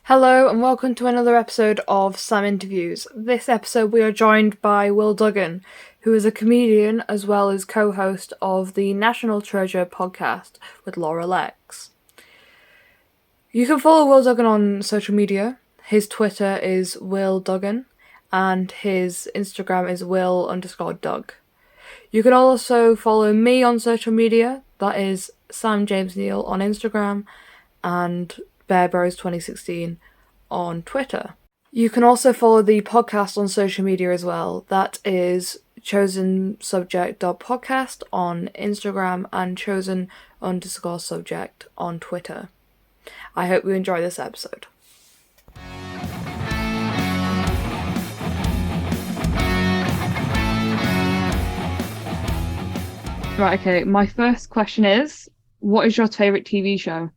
Hello and welcome to another episode of Sam Interviews. This episode we are joined by Will Duggan, who is a comedian as well as co-host of the National Treasure podcast with Laura Lex. You can follow Will Duggan on social media. His Twitter is Will Duggan and his Instagram is Will_Doug. You can also follow me on social media. That is Sam James-Neal on Instagram and BearBros2016 on Twitter. You can also follow the podcast on social media as well. That is chosensubject.podcast on Instagram and chosen_subject on Twitter. I hope you enjoy this episode. Right, okay. My first question is, what is your favourite TV show?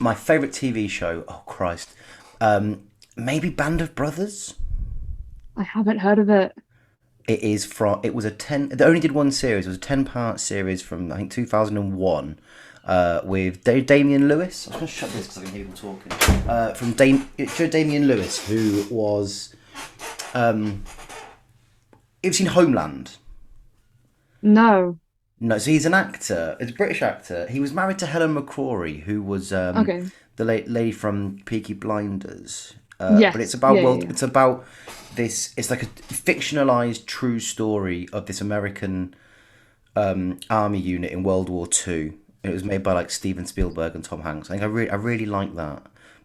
My favourite TV show, oh Christ, maybe Band of Brothers? I haven't heard of it. They only did one series, it was a 10-part series from, I think, 2001, with Damian Lewis. I was going to shut this because I can hear people talking. Damian Lewis, who was, you've seen Homeland? No. No, so he's an actor. He's a British actor. He was married to Helen McCrory, who was the lady from Peaky Blinders. Yes. But it's about yeah. It's about this. It's like a fictionalized true story of this American army unit in World War II. It was made by like Steven Spielberg and Tom Hanks. I really like that.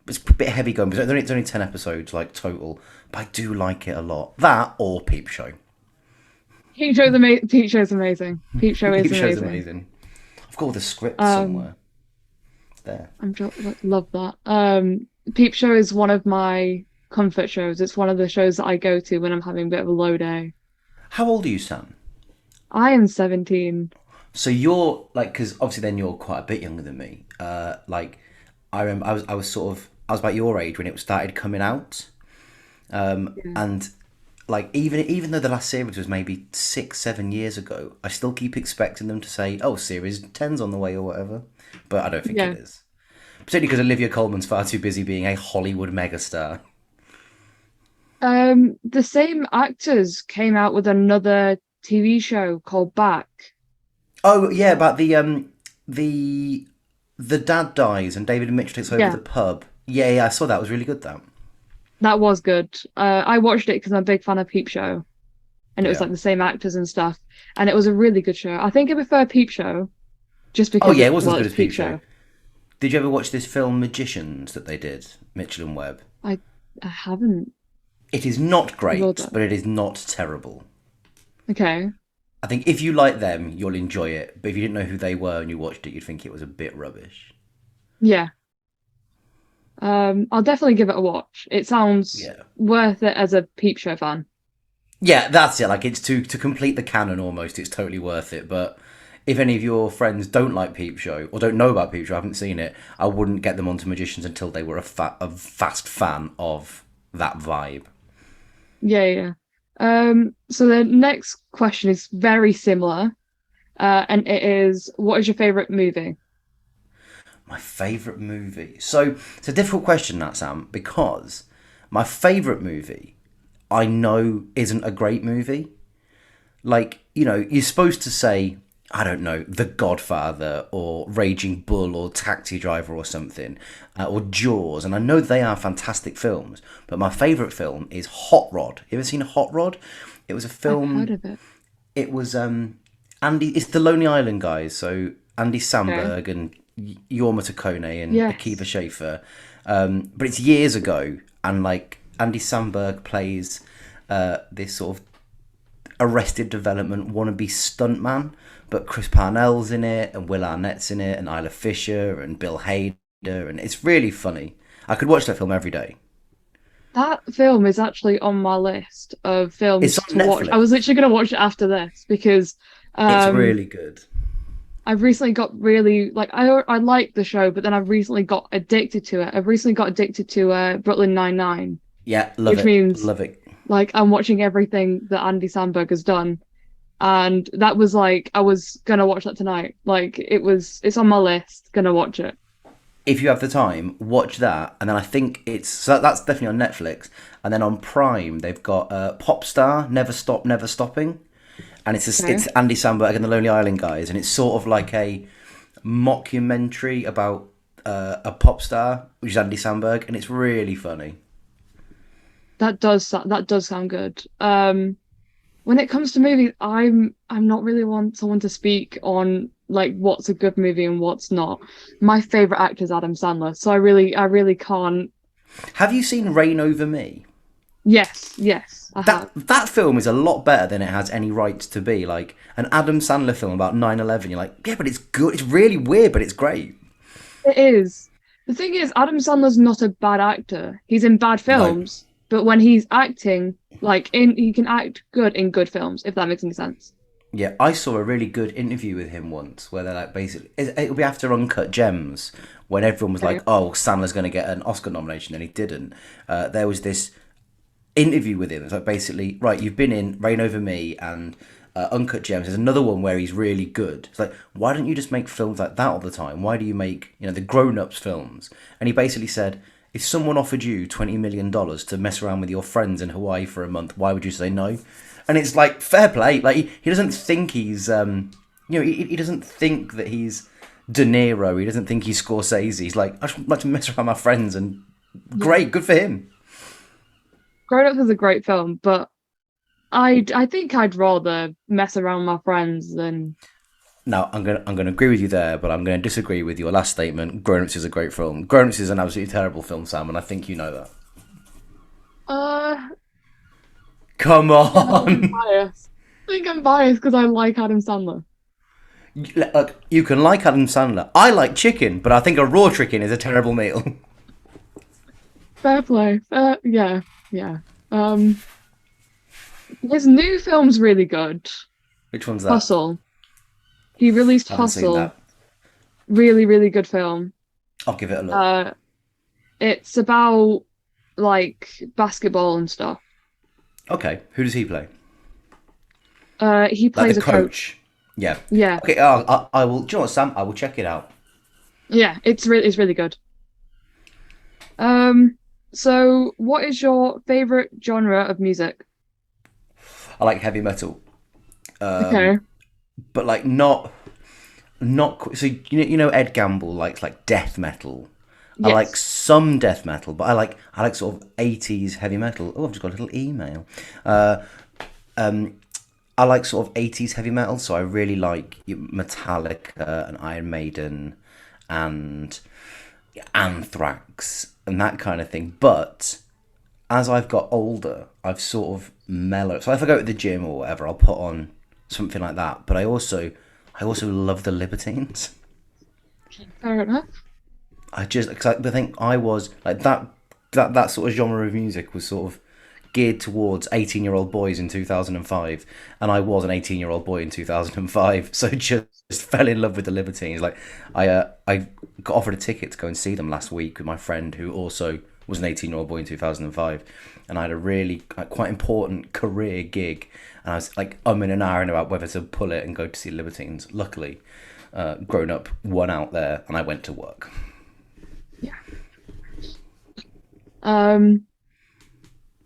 It's a bit heavy going, but it's only 10 episodes like total. But I do like it a lot. That or Peep Show. Peep Show's amazing. Peep Show's amazing. Peep Show's amazing. I've got all the script somewhere. There. Love that. Peep Show is one of my comfort shows. It's one of the shows that I go to when I'm having a bit of a low day. How old are you, Sam? I am 17. So you're like, because obviously then you're quite a bit younger than me. Like I remember I was about your age when it started coming out. And like even though the last series was maybe 6-7 years ago, I still keep expecting them to say, "Oh, series 10's on the way" or whatever. But I don't think it is. Particularly because Olivia Colman's far too busy being a Hollywood megastar. The same actors came out with another TV show called Back. Oh yeah, about the dad dies and David Mitchell takes over the pub. Yeah, I saw that. It was really good. That was good. I watched it because I'm a big fan of Peep Show, and it was like the same actors and stuff, and it was a really good show. I think I prefer Peep Show, just because. Oh yeah, it wasn't as good as Peep Show. Did you ever watch this film Magicians that they did, Mitchell and Webb? I haven't. It is not great, but it is not terrible. Okay. I think if you like them, you'll enjoy it. But if you didn't know who they were and you watched it, you'd think it was a bit rubbish. Yeah. I'll definitely give it a watch. It sounds worth it as a Peep Show fan. Yeah, that's it. Like, it's to complete the canon almost. It's totally worth it. But if any of your friends don't like Peep Show or don't know about Peep Show, haven't seen it, I wouldn't get them onto Magicians until they were a fast fan of that vibe. Yeah. So the next question is very similar, and it is, what is your favourite movie? My favourite movie. So it's a difficult question, that, Sam, because my favourite movie I know isn't a great movie. Like, you know, you're supposed to say, I don't know, The Godfather or Raging Bull or Taxi Driver or something, or Jaws, and I know they are fantastic films, but my favourite film is Hot Rod. You ever seen Hot Rod? It was a film. I've heard of it. It was it's the Lonely Island guys, so Andy Samberg and Jorma Taccone and Akiva Schaffer. But it's years ago, and like Andy Samberg plays this sort of Arrested Development wannabe stuntman, but Chris Parnell's in it, and Will Arnett's in it, and Isla Fisher, and Bill Hader, and it's really funny. I could watch that film every day. That film is actually on my list of films to watch. I was literally going to watch it after this because it's really good. I've recently got really I like the show, but then I've recently got addicted to it. I've recently got addicted to Brooklyn Nine-Nine. Yeah, love it. Like, I'm watching everything that Andy Samberg has done, and that was like, I was gonna watch that tonight. Like, it's on my list. Gonna watch it. if you have the time, watch that. And then I think that's definitely on Netflix. And then on Prime, they've got Pop Star, Never Stop, Never Stopping. And Okay. it's Andy Samberg and the Lonely Island guys. And it's sort of like a mockumentary about a pop star, which is Andy Samberg. And it's really funny. That does sound good. When it comes to movies, I'm not really want someone to speak on like what's a good movie and what's not. My favorite actor is Adam Sandler, so I really can't. Have you seen Reign Over Me? Yes, yes, I That have. that film is a lot better than it has any rights to be. Like an Adam Sandler film about 9/11. You're like, yeah, but it's good. It's really weird, but it's great. It is. The thing is, Adam Sandler's not a bad actor. He's in bad No. films, but when he's acting, he can act good in good films, if that makes any sense. Yeah, I saw a really good interview with him once where they're like, basically, it'll be after Uncut Gems when everyone was Okay. like, oh, Sandler's going to get an Oscar nomination, and he didn't. There was this interview with him. It's like, basically, right, you've been in Reign Over Me and Uncut Gems. There's another one where he's really good. It's like, why don't you just make films like that all the time? Why do you make, the grown-ups films? And he basically said, if someone offered you $20 million to mess around with your friends in Hawaii for a month, why would you say no? And it's like, fair play. Like, he doesn't think he's, he doesn't think that he's De Niro. He doesn't think he's Scorsese. He's like, I just like to mess around with my friends, and Yeah. great, good for him. Grown Ups is a great film, but I think I'd rather mess around with my friends than Now, I'm gonna agree with you there, but I'm gonna disagree with your last statement. Grown Ups is a great film. Grown Ups is an absolutely terrible film, Sam, and I think you know that. uh Come again, I think I'm on. biased. I think I'm biased because I like Adam Sandler. Look, you can like Adam Sandler. I like chicken, but I think a raw chicken is a terrible meal. Fair play. Yeah, yeah. Um, his new film's really good. Which one's that? Hustle. He released I haven't seen Hustle. that. Really, really good film. I'll give it a look. Uh, it's about like basketball and stuff. Okay, who does he play? He Like the plays a coach. coach. Yeah. Yeah, Okay. I will. Do you know what, Sam? I will check it out. yeah. It's really good. So what is your favorite genre of music? I like heavy metal, Okay. but like not. So you know Ed Gamble likes like death metal. I like Yes. some death metal, but I like sort of 80s heavy metal. Oh, I've just got a little email. Uh, um, I like sort of 80s heavy metal, so I really like Metallica and Iron Maiden and Anthrax and that kind of thing. But as I've got older, I've sort of mellowed. So if I go to the gym or whatever, I'll put on something like that. But I also love the Libertines. Fair enough. Cause I think I was like that sort of genre of music was sort of geared towards 18-year-old boys in 2005, and I was an 18-year-old boy in 2005, so just fell in love with the Libertines. Like I got offered a ticket to go and see them last week with my friend who also was an 18-year-old boy in 2005, and I had a really quite important career gig, and I was like in an hour and about whether to pull it and go to see Libertines. Luckily, Grown Up won out there, and I went to work. Yeah. Um,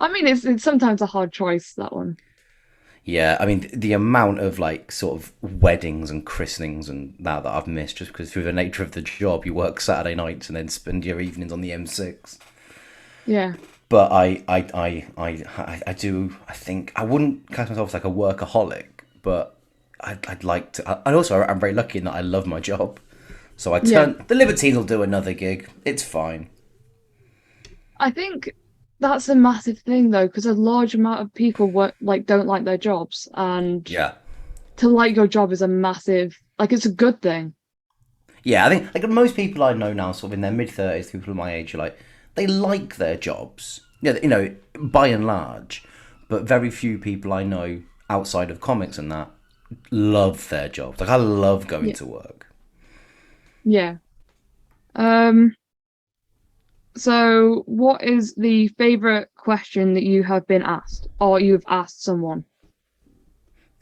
I mean, it's sometimes a hard choice, that one. Yeah, I mean the amount of like sort of weddings and christenings and that I've missed just because through the nature of the job you work Saturday nights and then spend your evenings on the M6. Yeah. But I do I think I wouldn't class myself as like a workaholic, but I'd like to. And also I'm very lucky in that I love my job, so I Yeah. turn the Libertines will do another gig. It's fine. I think that's a massive thing though, because a large amount of people don't like their jobs, and Yeah. to like your job is a massive it's a good thing. Yeah, I think like most people I know now, sort of in their mid 30s, people of my age, are like they like their jobs. Yeah, by and large, but very few people I know outside of comics and that love their jobs. Like I love going Yeah. to work. Yeah. Um, so what is the favorite question that you have been asked or you've asked someone?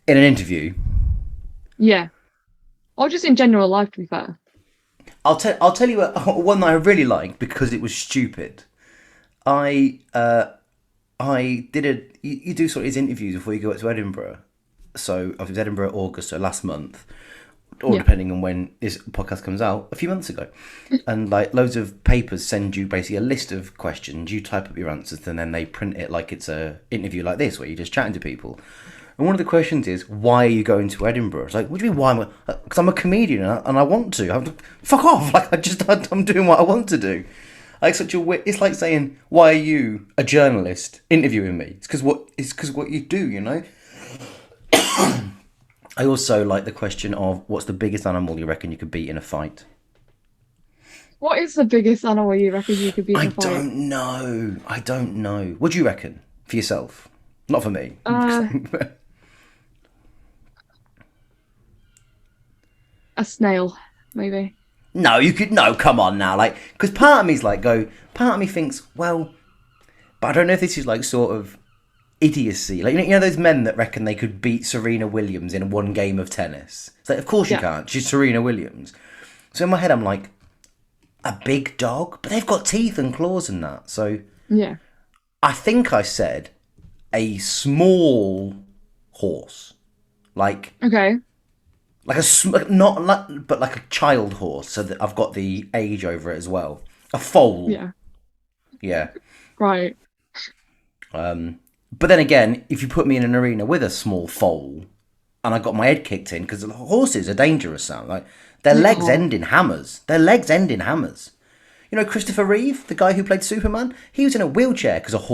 In an interview, Yeah. Or just in general life, to be fair. I'll tell you one that I really liked because it was stupid. I did you do sort of these interviews before you go up to Edinburgh. So I was Edinburgh August, so last month, or Yeah. depending on when this podcast comes out, a few months ago. And like loads of papers send you basically a list of questions. You type up your answers, and then they print it like it's a interview like this, where you're just chatting to people. And one of the questions is, why are you going to Edinburgh? It's like, what do you mean, why? Because I'm a comedian and I want to. Fuck off! Like I'm doing what I want to do. Like it's like saying, why are you a journalist interviewing me? It's because what you do, you know. I also like the question of what's the biggest animal you reckon you could beat in a fight. What is the biggest animal you reckon you could beat I in a fight? don't know. I don't know. What do you reckon for yourself? Not for me. Uh, a snail, maybe. No, you could. No, come on now. Like, because part of me's like, part of me thinks, well, but I don't know if this is like sort of idiocy. Like, you know those men that reckon they could beat Serena Williams in one game of tennis? It's like, of course you Yeah. can't. She's Serena Williams. So in my head, I'm like, a big dog? But they've got teeth and claws and that. So Yeah. I think I said a small horse. Like, Okay. not like, but like a child horse, so that I've got the age over it as well. A foal, Yeah. yeah. Right. But then again, if you put me in an arena with a small foal, and I got my head kicked in, because horses are dangerous, Sam. Like their legs Yeah. end in hammers. Their legs end in hammers. You know Christopher Reeve, the guy who played Superman. He was in a wheelchair because of a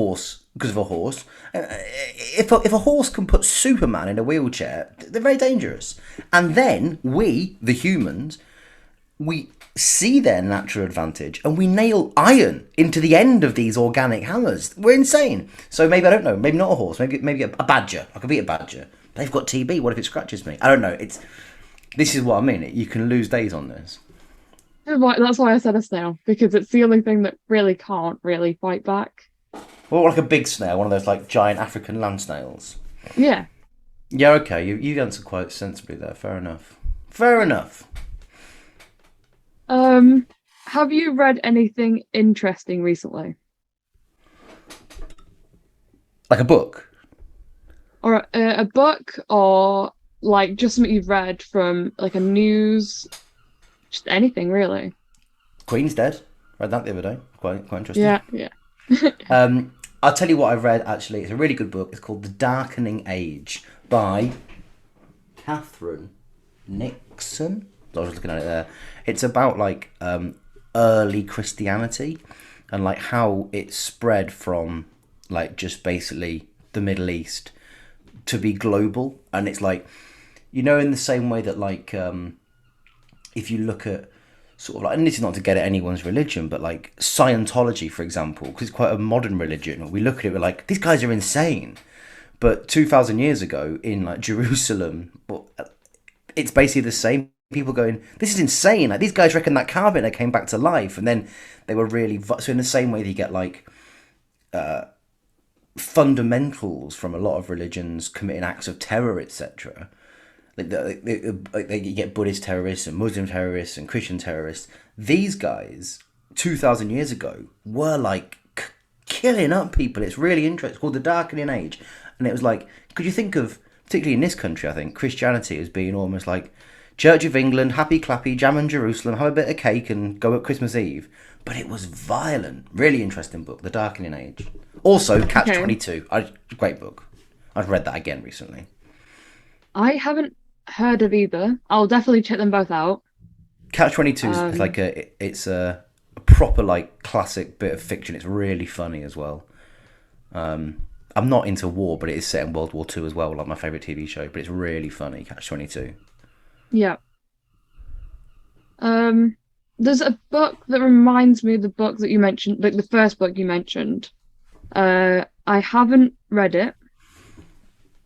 horse. If a horse can put Superman in a wheelchair, they're very dangerous. And then we, the humans, we see their natural advantage and we nail iron into the end of these organic hammers. We're insane. So maybe, I don't know, maybe not a horse, maybe a badger. I could beat a badger. They've got TB. What if it scratches me? I don't know. This is what I mean. You can lose days on this. That's why I said a snail, because it's the only thing that really can't really fight back. Or like a big snail, one of those like giant African land snails. Yeah. Yeah, okay. You answered quite sensibly there. Fair enough. Fair enough. Have you read anything interesting recently? Like a book. Or a book, or like just something you've read from like a news, just anything really. Queen's Dead. Read that the other day. Quite interesting. Yeah, yeah. I'll tell you what I've read, actually. It's a really good book. It's called The Darkening Age by Catherine Nixon. I was looking at it there. It's about, like, early Christianity and, like, how it spread from, like, just basically the Middle East to be global. And it's, like, you know, in the same way that, like, if you look at sort of like, and this is not to get at anyone's religion, but like Scientology, for example, because it's quite a modern religion. We look at it, we're like, these guys are insane. But 2,000 years ago in like Jerusalem, well, it's basically the same. People going, this is insane. Like these guys reckon that cabinet came back to life, and then they were really so in the same way that you get like fundamentals from a lot of religions committing acts of terror, etc. You get Buddhist terrorists and Muslim terrorists and Christian terrorists. These guys, 2,000 years ago, were like killing up people. It's really interesting. It's called The Darkening Age. And it was like, could you think of, particularly in this country, I think, Christianity as being almost like Church of England, happy clappy, jam in Jerusalem, have a bit of cake and go at Christmas Eve. But it was violent. Really interesting book, The Darkening Age. Also, Catch 22. Great book. I've read that again recently. I haven't heard of either. I'll definitely check them both out. Catch 22 is like it's a proper like classic bit of fiction. It's really funny as well. I'm not into war, but it is set in World War II as well, like my favourite TV show. But it's really funny. Catch 22. Yeah. There's a book that reminds me of the book that you mentioned, like the first book you mentioned. I haven't read it,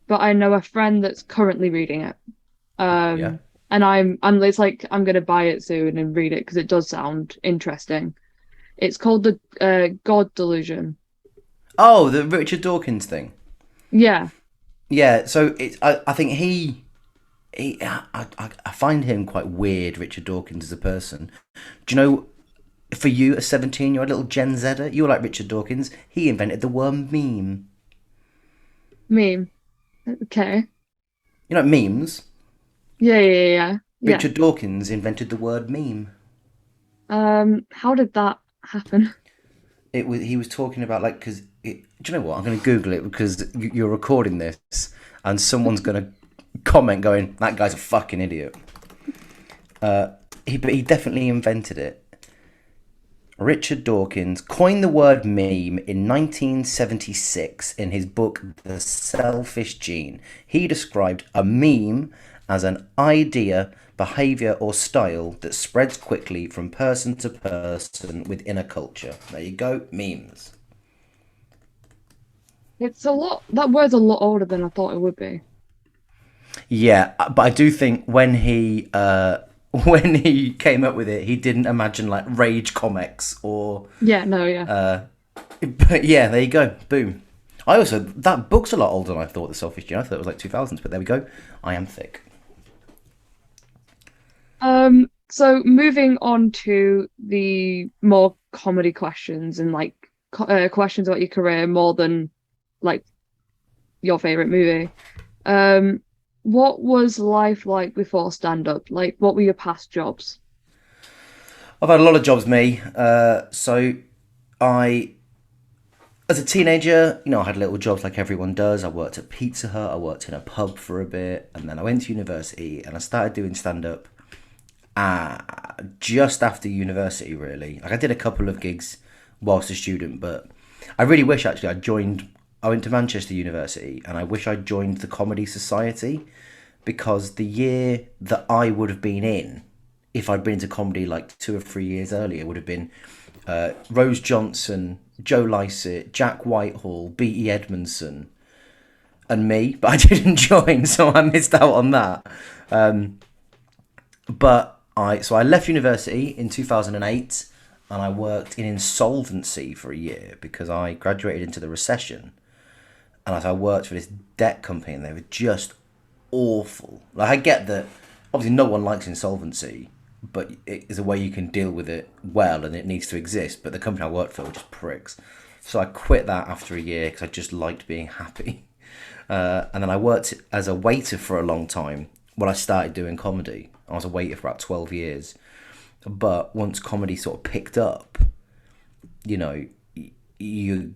but I know a friend that's currently reading it. Yeah. And I'm it's like I'm gonna buy it soon and read it because it does sound interesting. It's called the God Delusion. Oh, the Richard Dawkins thing. Yeah. Yeah. So it's I think he I find him quite weird, Richard Dawkins, as a person. Do you know, for you, a 17-year-old little Gen Zer, you're like Richard Dawkins. He invented the word meme. Meme. Okay. You know, memes? Yeah, yeah, yeah, yeah. Yeah. Richard Dawkins invented the word meme. How did that happen? He was talking about, like, because do you know what? I'm going to Google it because you're recording this and someone's going to comment going, that guy's a fucking idiot. But he definitely invented it. Richard Dawkins coined the word meme in 1976 in his book The Selfish Gene. He described a meme as an idea, behaviour, or style that spreads quickly from person to person within a culture. There you go, memes. It's a lot. That word's a lot older than I thought it would be. Yeah, but I do think when he when he came up with it, he didn't imagine like Rage Comics or. Yeah, no, yeah. But yeah, there you go. Boom. I also that book's a lot older than I thought. The Selfish Gene. I thought it was like 2000s, but there we go. I am thick. So moving on to the more comedy questions and like questions about your career more than like your favorite movie. Um, what was life like before stand-up? Like, what were your past jobs? I've had a lot of jobs, me. So I, as a teenager, I had little jobs like everyone does. I worked at Pizza Hut. I worked in a pub for a bit, and then I went to university and I started doing stand-up. Just after university, really. Like I did a couple of gigs whilst a student, but I really wish actually I went to Manchester University and I wish I'd joined the Comedy Society because the year that I would have been in, if I'd been into comedy like 2 or 3 years earlier, would have been Rose Johnson, Joe Lycett, Jack Whitehall, B.E. Edmondson, and me. But I didn't join, so I missed out on that. So I left university in 2008 and I worked in insolvency for a year because I graduated into the recession. And I worked for this debt company and they were just awful. Like I get that obviously no one likes insolvency, but it is a way you can deal with it well and it needs to exist. But the company I worked for were just pricks. So I quit that after a year because I just liked being happy. And then I worked as a waiter for a long time when I started doing comedy. I was a waiter for about 12 years. But once comedy sort of picked up, you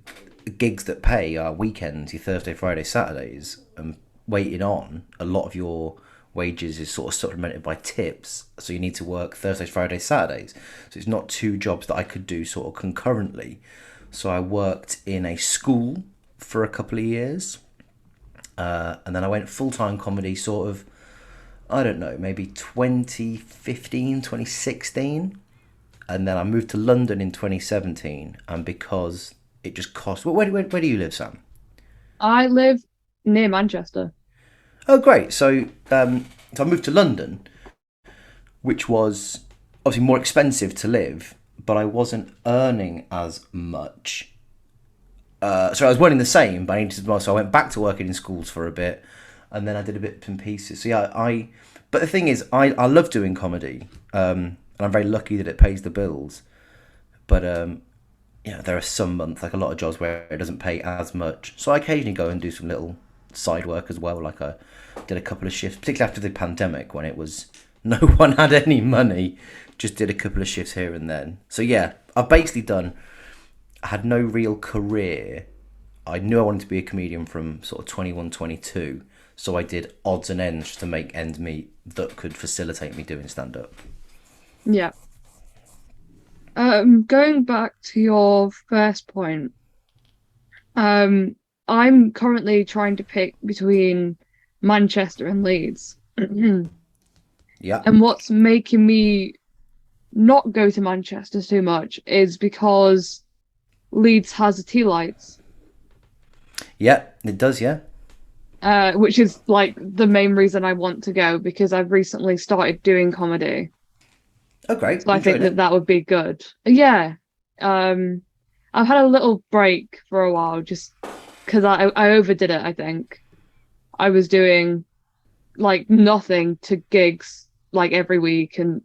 gigs that pay are weekends, your Thursday, Friday, Saturdays, and waiting on, a lot of your wages is sort of supplemented by tips. So you need to work Thursdays, Fridays, Saturdays. So it's not 2 jobs that I could do sort of concurrently. So I worked in a school for a couple of years. And then I went full-time comedy sort of, I don't know, maybe 2015, 2016. And then I moved to London in 2017. And because it just cost... Where do you live, Sam? I live near Manchester. Oh, great. So I moved to London, which was obviously more expensive to live, but I wasn't earning as much. So I was earning the same, but I needed to... So I went back to working in schools for a bit, and then I did a bit in pieces. So yeah, But the thing is, I love doing comedy, and I'm very lucky that it pays the bills. But there are some months, like a lot of jobs, where it doesn't pay as much. So I occasionally go and do some little side work as well. Like I did a couple of shifts, particularly after the pandemic when it was no one had any money. Just did a couple of shifts here and then. So yeah, I had no real career. I knew I wanted to be a comedian from sort of 21, 22. So I did odds and ends just to make ends meet that could facilitate me doing stand-up. Yeah. Going back to your first point, I'm currently trying to pick between Manchester and Leeds. Yeah. And what's making me not go to Manchester too much is because Leeds has the tea lights. Yeah, it does, yeah. Which is like the main reason I want to go because I've recently started doing comedy. Oh, great. So I think that would be good. Yeah. I've had a little break for a while just because I overdid it, I think. I was doing like nothing to gigs like every week and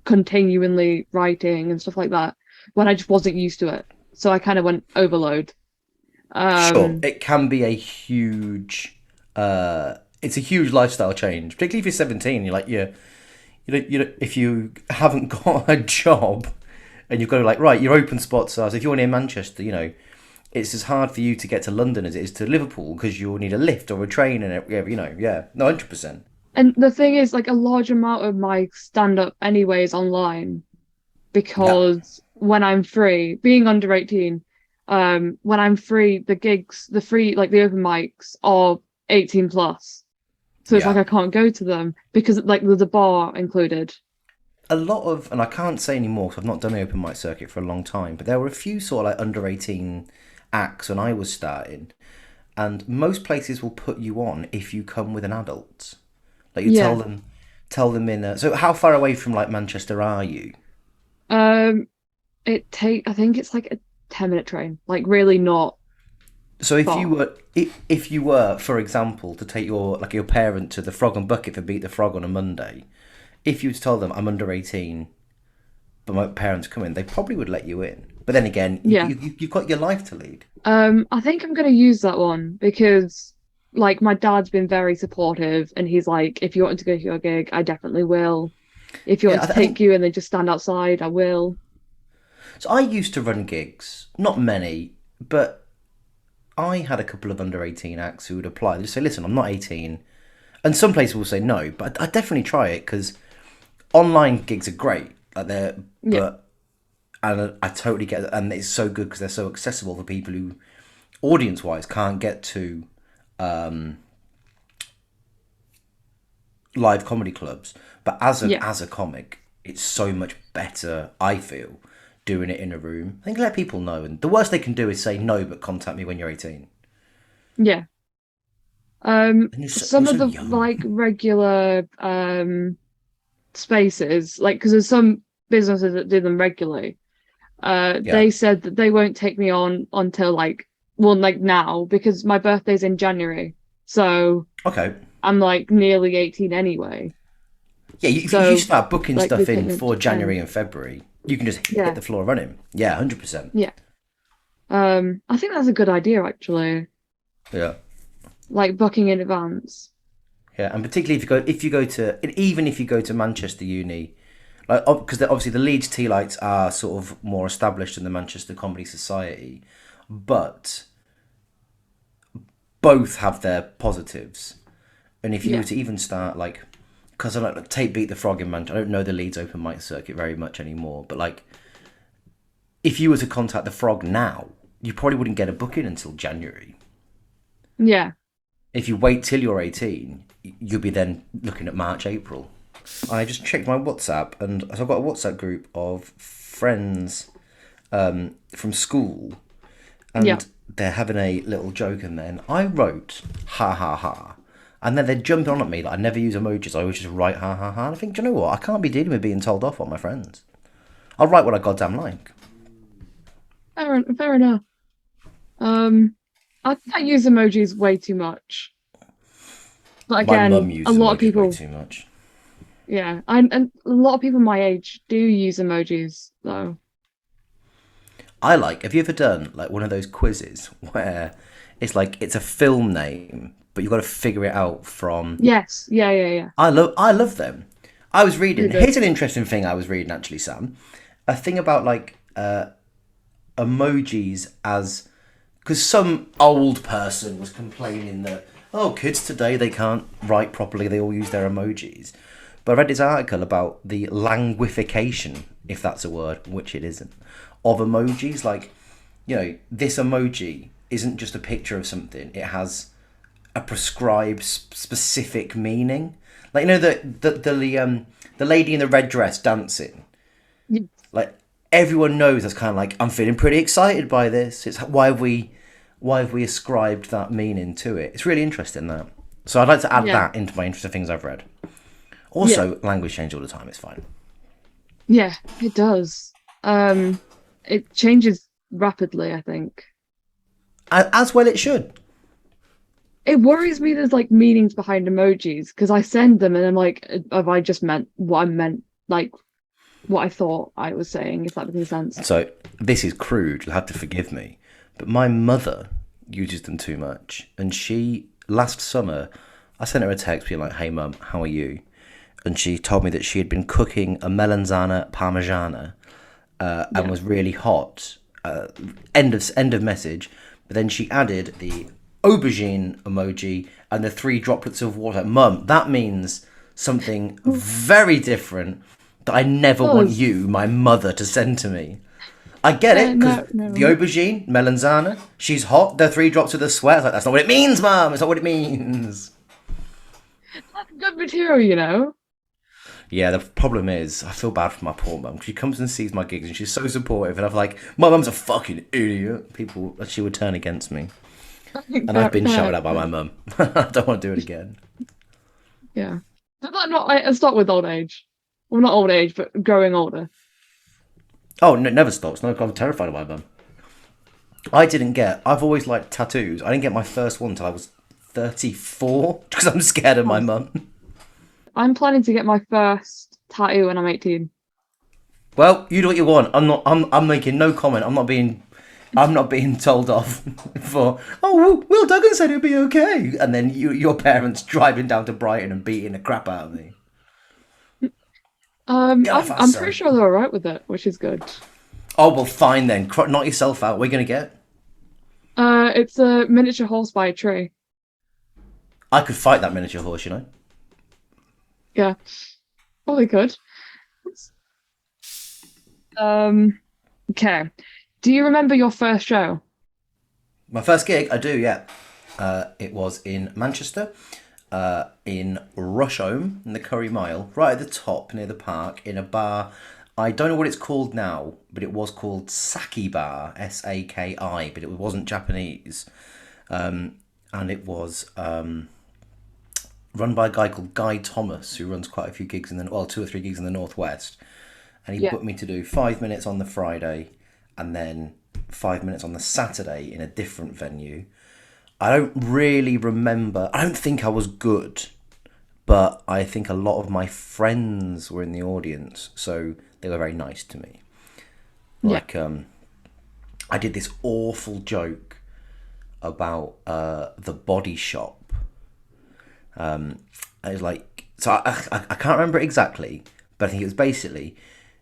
continually writing and stuff like that when I just wasn't used to it. So I kind of went overload. Sure, Um, it can be a huge. It's a huge lifestyle change, particularly if you're 17. You're like if you haven't got a job, and you've got to like right, your open spots are. So if you're near Manchester, it's as hard for you to get to London as it is to Liverpool because you'll need a lift or a train and yeah, no, 100%. and the thing is, like a large amount of my stand-up anyway is online Yeah, because when I'm free, being under 18, when I'm free, the gigs, the free, like the open mics are 18 plus. So it's like yeah. I can't go to them because like there's a bar included. A lot of, and I can't say anymore because I've not done the open mic circuit for a long time, but there were a few sort of like under 18 acts when I was starting, and most places will put you on if you come with an adult. Like you Yeah. tell them in. So how far away from like Manchester are you? Um, I think it's like a 10-minute train. Like really not So far. if you were, for example, to take your parent to the Frog and Bucket for Beat the Frog on a Monday, if you were to tell them I'm under 18, but my parents come in, they probably would let you in. But then again, Yeah. you've got your life to lead. I think I'm gonna use that one because like my dad's been very supportive and he's like, if you want to go to your gig, I definitely will. If you Yeah, want to I take think you and then just stand outside, I will. so. I used to run gigs, not many, but I had a couple of under 18 acts who would apply. They just say, "Listen, I'm not 18," and some places will say no, but I definitely try it because online gigs are great. Like they're, Yeah. but and I totally get it, and it's so good because they're so accessible for people who, audience wise, can't get to live comedy clubs. But Yeah. as a comic, it's so much better. I feel doing it in a room. I think let people know, and the worst they can do is say no, but contact me when you're 18. Yeah. And you're Some so of the young. like regular spaces, like because there's some businesses that do them regularly. Yeah. They said that they won't take me on until like well, like now because my birthday's in January. So Okay. I'm like nearly 18 anyway. Yeah. If you So start booking like they stuff take in me for to January then. and February, you can just hit Yeah. the floor running. Yeah, 100%. Yeah. I think that's a good idea actually. Yeah. Like booking in advance. Yeah, and particularly if you go to and even if you go to Manchester Uni, like because obviously the Leeds Tea Lights are sort of more established in the Manchester Comedy Society, but both have their positives. And if you were Yeah. to even start like, because I like Tape Beat the Frog in Manchester, I don't know the Leeds open mic circuit very much anymore, but like if you were to contact the Frog now, you probably wouldn't get a booking until January. Yeah. If you wait till you're 18, you'll be then looking at March, April. I just checked my WhatsApp, and so I've got a WhatsApp group of friends from school, Yeah. and they're having a little joke in there. And I wrote ha ha ha, and then they're jumping on at me like I never use emojis. I always just write ha ha ha. And I think, do you know what? I can't be dealing with being told off by my friends. I'll write what I goddamn like. Fair enough. Um, I use emojis way too much. But My mum again, a uses lot of emojis way people, too much. yeah, and a lot of people my age do use emojis though. I like. Have you ever done like one of those quizzes where it's like it's a film name, but you've got to figure it out from. Yes, yeah. I love them. I was They're reading. good. Here's an interesting thing I was reading actually, Sam. A thing about like emojis as because some old person was complaining that kids today they can't write properly. They all use their emojis. But I read this article about the languification, if that's a word, which it isn't, of emojis. Like, this emoji isn't just a picture of something. It has a prescribed specific meaning. Like the lady in the red dress dancing. Yeah, Like everyone knows that's kind of like I'm feeling pretty excited by this. It's why have we ascribed that meaning to it? It's really interesting that. So I'd like to add yeah, that into my interesting things I've read. yeah, Also, language change all the time. It's fine. yeah. It does. Um, it changes rapidly, I think. As well, it should. it worries me there's like meanings behind emojis because I send them and I'm like, have I just meant what I meant, like what I thought I was saying, if that makes any sense. So this is crude. You'll have to forgive me, but my mother uses them too much, and she last summer, I sent her a text being like, "Hey mum, how are you?" And she told me that she had been cooking a melanzana parmigiana and Yeah. was really hot. End of message. But then she added the aubergine emoji and the three droplets of water. Mum, that means something Oh, very different that I never want does. you, my mother, to send to me. I get it because No, the no. aubergine, melanzana, she's hot. The three drops of the sweat. It's like, that's not what it means, Mum. It's not what it means. That's good material, you know. Yeah, the problem is, I feel bad for my poor mum. She comes and sees my gigs and she's so supportive, and I'm like, my mum's a fucking idiot. People, she would turn against me, and I've Fair, been shouted fair, at by my fair. mum. I don't want to do it again. Yeah. Did that not start with old age? Well, not old age, but growing older. Oh, no, never stops. No, I'm terrified of my mum. I didn't get. I've always liked tattoos. I didn't get my first one until I was 34 because I'm scared of my Oh. mum. I'm planning to get my first tattoo when I'm 18. Well, you do what you want. I'm not. I'm making no comment. I'm not being. I'm not being told off for. Oh, Will Duggan said it'd be okay, and then your parents driving down to Brighton and beating the crap out of me. Get off our I'm pretty son. sure they're all right with it, which is good. Oh well, fine then. Knock yourself out. What are you gonna get? It's a miniature horse by a tree. I could fight that miniature horse, you know. Yeah, probably could. Um, okay. Do you remember your first show? My first gig, I do, yeah. It was in Manchester, in Rusholme, in the Curry Mile, right at the top near the park, in a bar. I don't know what it's called now, but it was called Saki Bar, Saki, but it wasn't Japanese. And it was run by a guy called Guy Thomas, who runs quite a few gigs in the, well, two or three gigs in the Northwest. And he Yeah. booked me to do 5 minutes on the Friday and then 5 minutes on the Saturday in a different venue. I don't really remember. I don't think I was good, but I think a lot of my friends were in the audience, so they were very nice to me. Yeah. Like, I did this awful joke about the Body Shop. I was like, so I can't remember it exactly, but I think it was basically,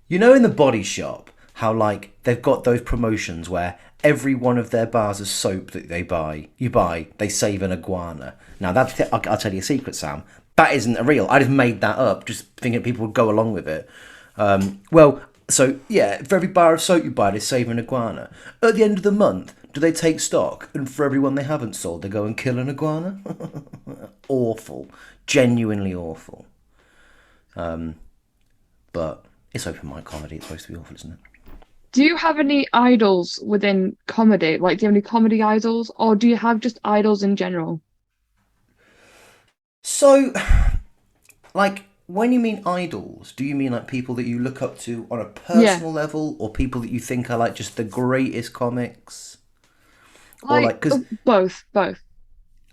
in the Body Shop, how like they've got those promotions where every one of their bars of soap that they save an iguana. Now I'll tell you a secret, Sam. That isn't a real. I just made that up, just thinking people would go along with it. Well, so yeah, for every bar of soap you buy, they save an iguana. At the end of the month, do they take stock? And for every one they haven't sold, they go and kill an iguana? Awful. Genuinely awful. But it's open mic comedy. It's supposed to be awful, isn't it? Do you have any idols within comedy? Like, do you have any comedy idols, or do you have just idols in general? So, like, when you mean idols, do you mean like people that you look up to on a Yeah, personal level, or people that you think are like just the greatest comics? Or like like, because both, both.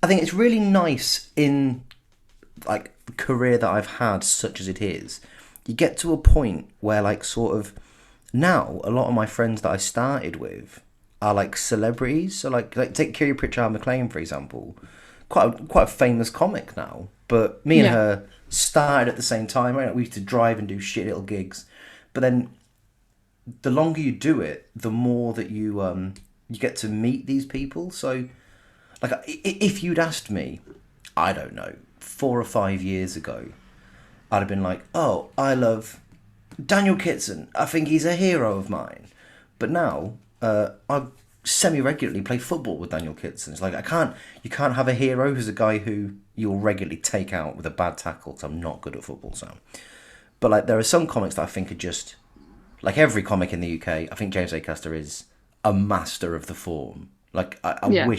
I think it's really nice in like the career that I've had, such as it is, you get to a point where like sort of now a lot of my friends that I started with are like celebrities. So like take Kiri Pritchard McLean for example, quite a famous comic now. But me and Yeah, her started at the same time. Right? We used to drive and do shit little gigs, but then the longer you do it, the more that you get to meet these people. So like if you'd asked me, I don't know, 4 or 5 years ago, I'd have been like, oh, I love Daniel Kitson. I think he's a hero of mine. But now, I semi regularly play football with Daniel Kitson. It's like you can't have a hero who's a guy who you'll regularly take out with a bad tackle. Because I'm not good at football, so. But like, there are some comics that I think are just like every comic in the UK. I think James Acaster is a master of the form. Like, yeah.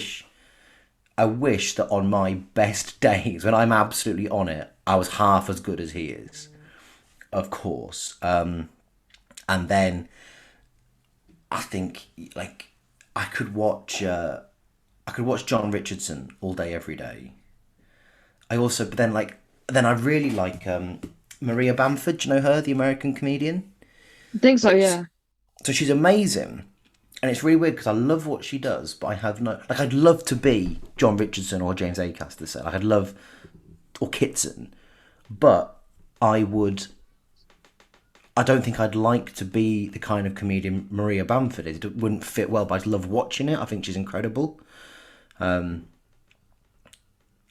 I wish that on my best days, when I'm absolutely on it, I was half as good as he is. Of course. And then I think like I could watch I could watch John Richardson all day, every day. But then I really like Maria Bamford. Do you know her, the American comedian? I think so, yeah. So she's amazing. And it's really weird because I love what she does, but I have no... Like, I'd love to be John Richardson or James Acaster, say. Like, I'd love... Or Kitson. But I don't think I'd like to be the kind of comedian Maria Bamford is. It wouldn't fit well, but I love watching it. I think she's incredible. And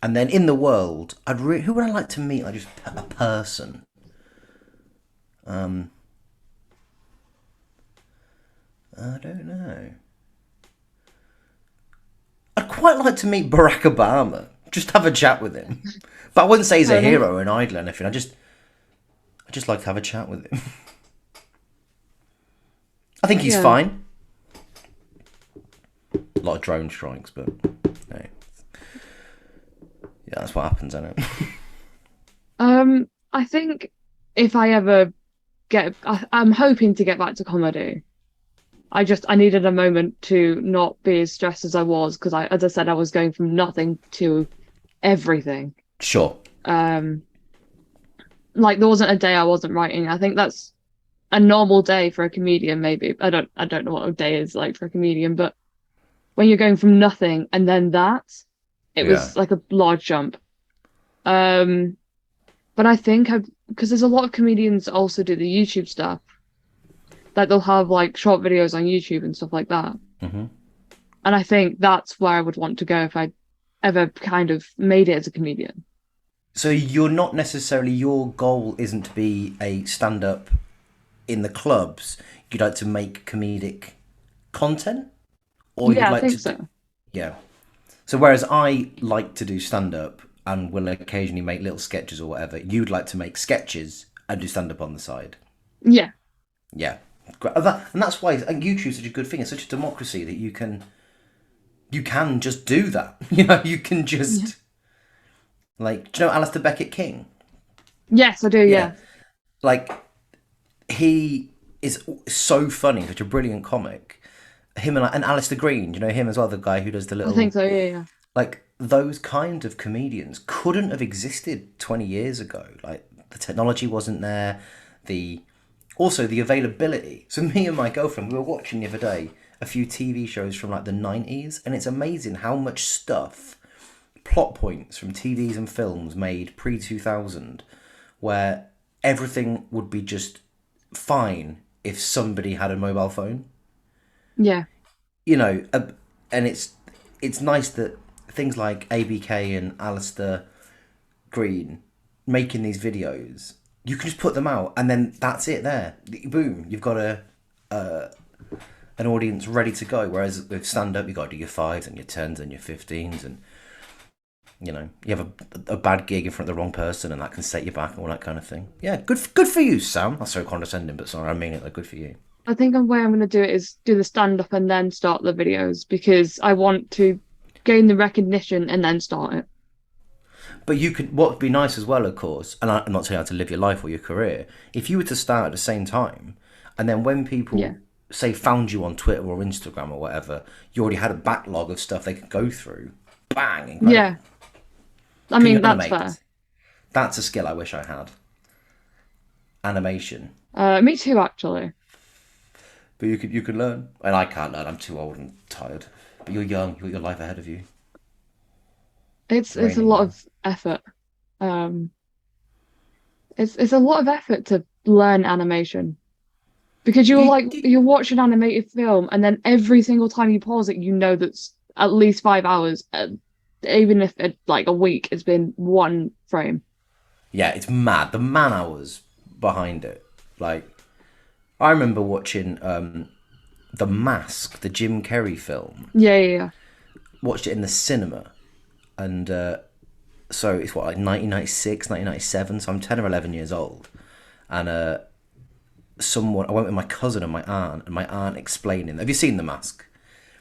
then in the world, who would I like to meet? Like, just a person. I don't know. I'd quite like to meet Barack Obama. Just have a chat with him. But I wouldn't say he's a hero or an idol or anything. I just like to have a chat with him. I think he's fine. A lot of drone strikes, but hey. Yeah, that's what happens, isn't it? I think if I ever I'm hoping to get back to comedy. I needed a moment to not be as stressed as I was because as I said, I was going from nothing to everything. Sure. Like there wasn't a day I wasn't writing. I think that's a normal day for a comedian, maybe. I don't know what a day is like for a comedian, but when you're going from nothing and then it was like a large jump. But I think because there's a lot of comedians that also do the YouTube stuff. Like they'll have like short videos on YouTube and stuff like that. Mm-hmm. And I think that's where I would want to go if I ever kind of made it as a comedian. So you're not necessarily, your goal isn't to be a stand-up in the clubs. You'd like to make comedic content? Or Yeah, you'd I like think to so. Yeah. So whereas I like to do stand-up and will occasionally make little sketches or whatever, you'd like to make sketches and do stand-up on the side. Yeah. Yeah. And that's why YouTube's such a good thing. It's such a democracy that you can just do that. You can just... Like, do you know Alistair Beckett King? Yes, I do, yeah. Like, he is so funny, such a brilliant comic. Him and Alistair Green, do you know him as well? The guy who does the little... I think so, yeah. Like, those kind of comedians couldn't have existed 20 years ago. Like, the technology wasn't there. Also, the availability. So me and my girlfriend, we were watching the other day a few TV shows from, like, the 90s, and it's amazing how much stuff... plot points from TVs and films made pre-2000 where everything would be just fine if somebody had a mobile phone. Yeah. And it's nice that things like ABK and Alistair Green making these videos, you can just put them out and then that's it there. Boom, you've got an audience ready to go. Whereas with stand-up, you've got to do your 5s and your 10s and your 15s and you have a bad gig in front of the wrong person and that can set you back and all that kind of thing. Yeah, good for you, Sam. That's so condescending, but sorry, I mean it. Like, good for you. I think the way I'm going to do it is do the stand-up and then start the videos because I want to gain the recognition and then start it. But what would be nice as well, of course, and I'm not telling you how to live your life or your career, if you were to start at the same time and then when people... say found you on Twitter or Instagram or whatever, you already had a backlog of stuff they could go through. Bang! Incredible. Yeah. I mean, that's fair. That's a skill I wish I had. Animation. Me too, actually. But you could learn. And I can't learn. I'm too old and tired. But you're young. You've got your life ahead of you. It's a lot of effort. It's a lot of effort to learn animation. Because you watch an animated film and then every single time you pause it, that's at least 5 hours. Even if like a week, it's been one frame. Yeah, it's mad. The man hours behind it. Like, I remember watching The Mask, the Jim Carrey film. Yeah. Watched it in the cinema. And so it's like 1996, 1997. So I'm 10 or 11 years old. And I went with my cousin and my aunt explaining. Have you seen The Mask?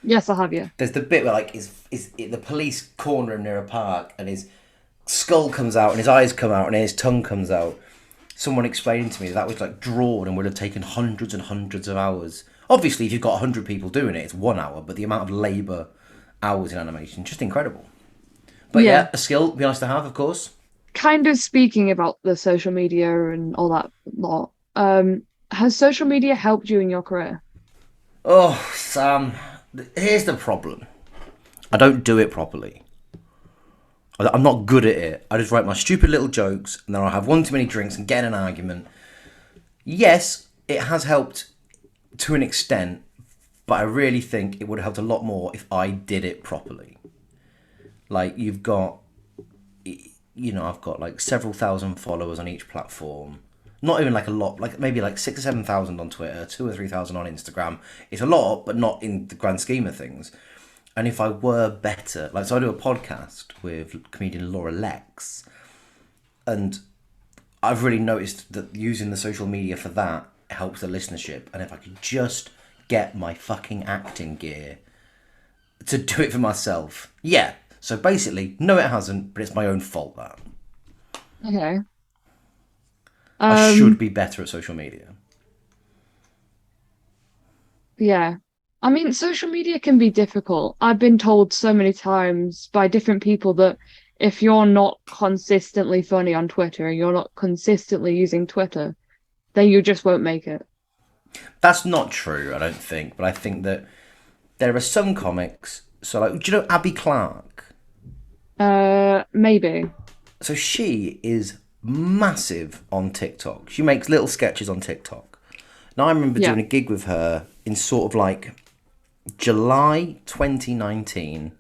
Yes, I have, yeah. There's the bit where like the police corner him near a park and his skull comes out and his eyes come out and his tongue comes out. Someone explaining to me that was like drawn and would have taken hundreds and hundreds of hours. Obviously, if you've got 100 people doing it, it's 1 hour, but the amount of labour hours in animation. Just incredible. But Yeah. yeah, a skill, be nice to have, of course. Kind of speaking about the social media and all that lot, has social media helped you in your career? Oh, Sam, here's the problem. I don't do it properly. I'm not good at it. I just write my stupid little jokes, and then I'll have one too many drinks and get in an argument. Yes, it has helped to an extent, but I really think it would have helped a lot more if I did it properly. Like, you've got, I've got like several thousand followers on each platform. Not even like a lot, like maybe like 6 or 7,000 on Twitter, 2 or 3,000 on Instagram. It's a lot, but not in the grand scheme of things. And if I were better, like, so I do a podcast with comedian Laura Lex, and I've really noticed that using the social media for that helps the listenership. And if I could just get my fucking acting gear to do it for myself. Yeah. So basically, no, it hasn't, but it's my own fault that. Okay. I should Um, be better at social media. yeah. I mean, social media can be difficult. I've been told so many times by different people that if you're not consistently funny on Twitter and you're not consistently using Twitter, then you just won't make it. That's not true, I don't think, but I think that there are some comics. So, like, do you know Abby Clark? Maybe. So she is massive on TikTok. She makes little sketches on TikTok. Now I remember Yeah. doing a gig with her in sort of like July 2019,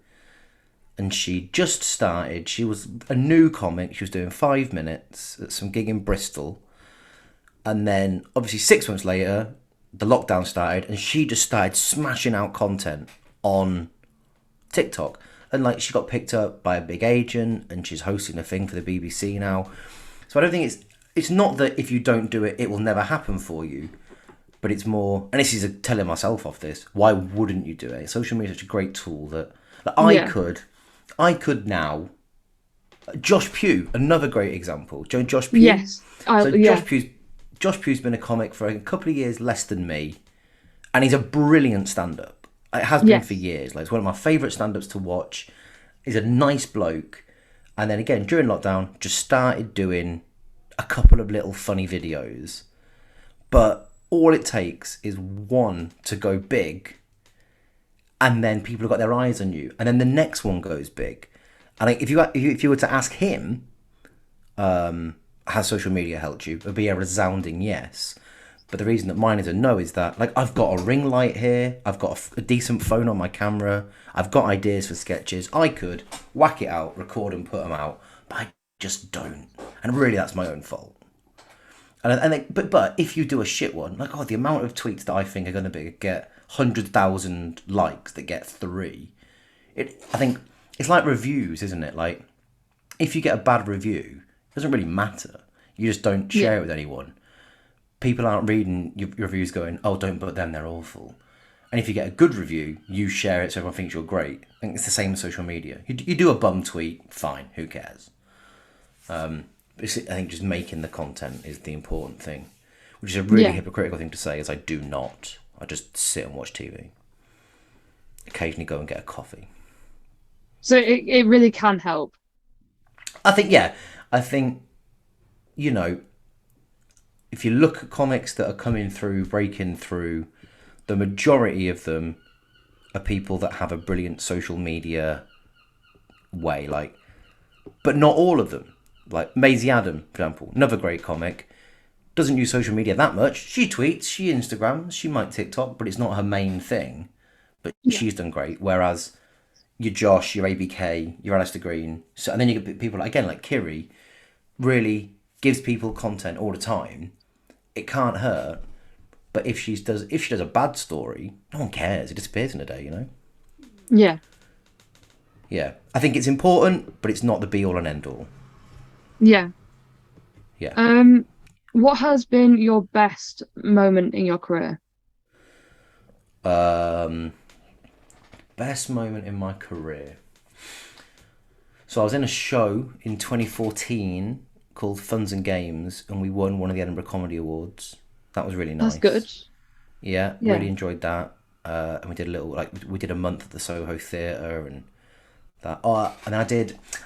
and she just started. She was a new comic. She was doing 5 minutes at some gig in Bristol, and then obviously 6 months later, the lockdown started, and she just started smashing out content on TikTok. And like, she got picked up by a big agent, and she's hosting a thing for the BBC now. So I don't think it's not that if you don't do it, it will never happen for you. But it's more, and this is telling myself off this. Why wouldn't you do it? Social media is such a great tool that Yeah. I could now. Josh Pugh, another great example. Do you know Josh Pugh? Yes. So Yeah. Josh Pugh's been a comic for a couple of years less than me, and he's a brilliant stand-up. It has been for Yes. years. Like, it's one of my favourite stand-ups to watch. He's a nice bloke, and then again during lockdown, just started doing a couple of little funny videos. But all it takes is one to go big, and then people have got their eyes on you, and then the next one goes big. And if you were to ask him, has social media helped you? It would be a resounding yes. But the reason that mine is a no is that, like, I've got a ring light here, I've got a decent phone on my camera, I've got ideas for sketches. I could whack it out, record and put them out, but I just don't. And really, that's my own fault. But if you do a shit one, like, the amount of tweets that I think are going to get 100,000 likes that get 3, I think it's like reviews, isn't it? Like, if you get a bad review, it doesn't really matter. You just don't Yeah. share it with anyone. People aren't reading your reviews going, oh, don't put them, they're awful. And if you get a good review, you share it so everyone thinks you're great. I think it's the same as social media. You do a bum tweet, fine, who cares? I think just making the content is the important thing, which is a really Yeah. hypocritical thing to say, is I do not. I just sit and watch TV. Occasionally go and get a coffee. So it really can help. I think, yeah, I think, if you look at comics that are coming through, breaking through, the majority of them are people that have a brilliant social media way, like, but not all of them. Like Maisie Adam, for example, another great comic, doesn't use social media that much. She tweets, she Instagrams, she might TikTok, but it's not her main thing. But Yeah. she's done great. Whereas your Josh, your ABK, your Alistair Green, so, and then you get people again like Kiri, really gives people content all the time. It can't hurt. But if she does a bad story, no one cares. It disappears in a day. Yeah. Yeah, I think it's important, but it's not the be all and end all. Yeah. Yeah. What has been your best moment in your career? Um, Best moment in my career. So I was in a show in 2014 called Funs and Games, and we won one of the Edinburgh Comedy Awards. That was really That's good. nice. Yeah, Yeah. really enjoyed that. and we did we did a month at the Soho Theatre and that. Oh, and then I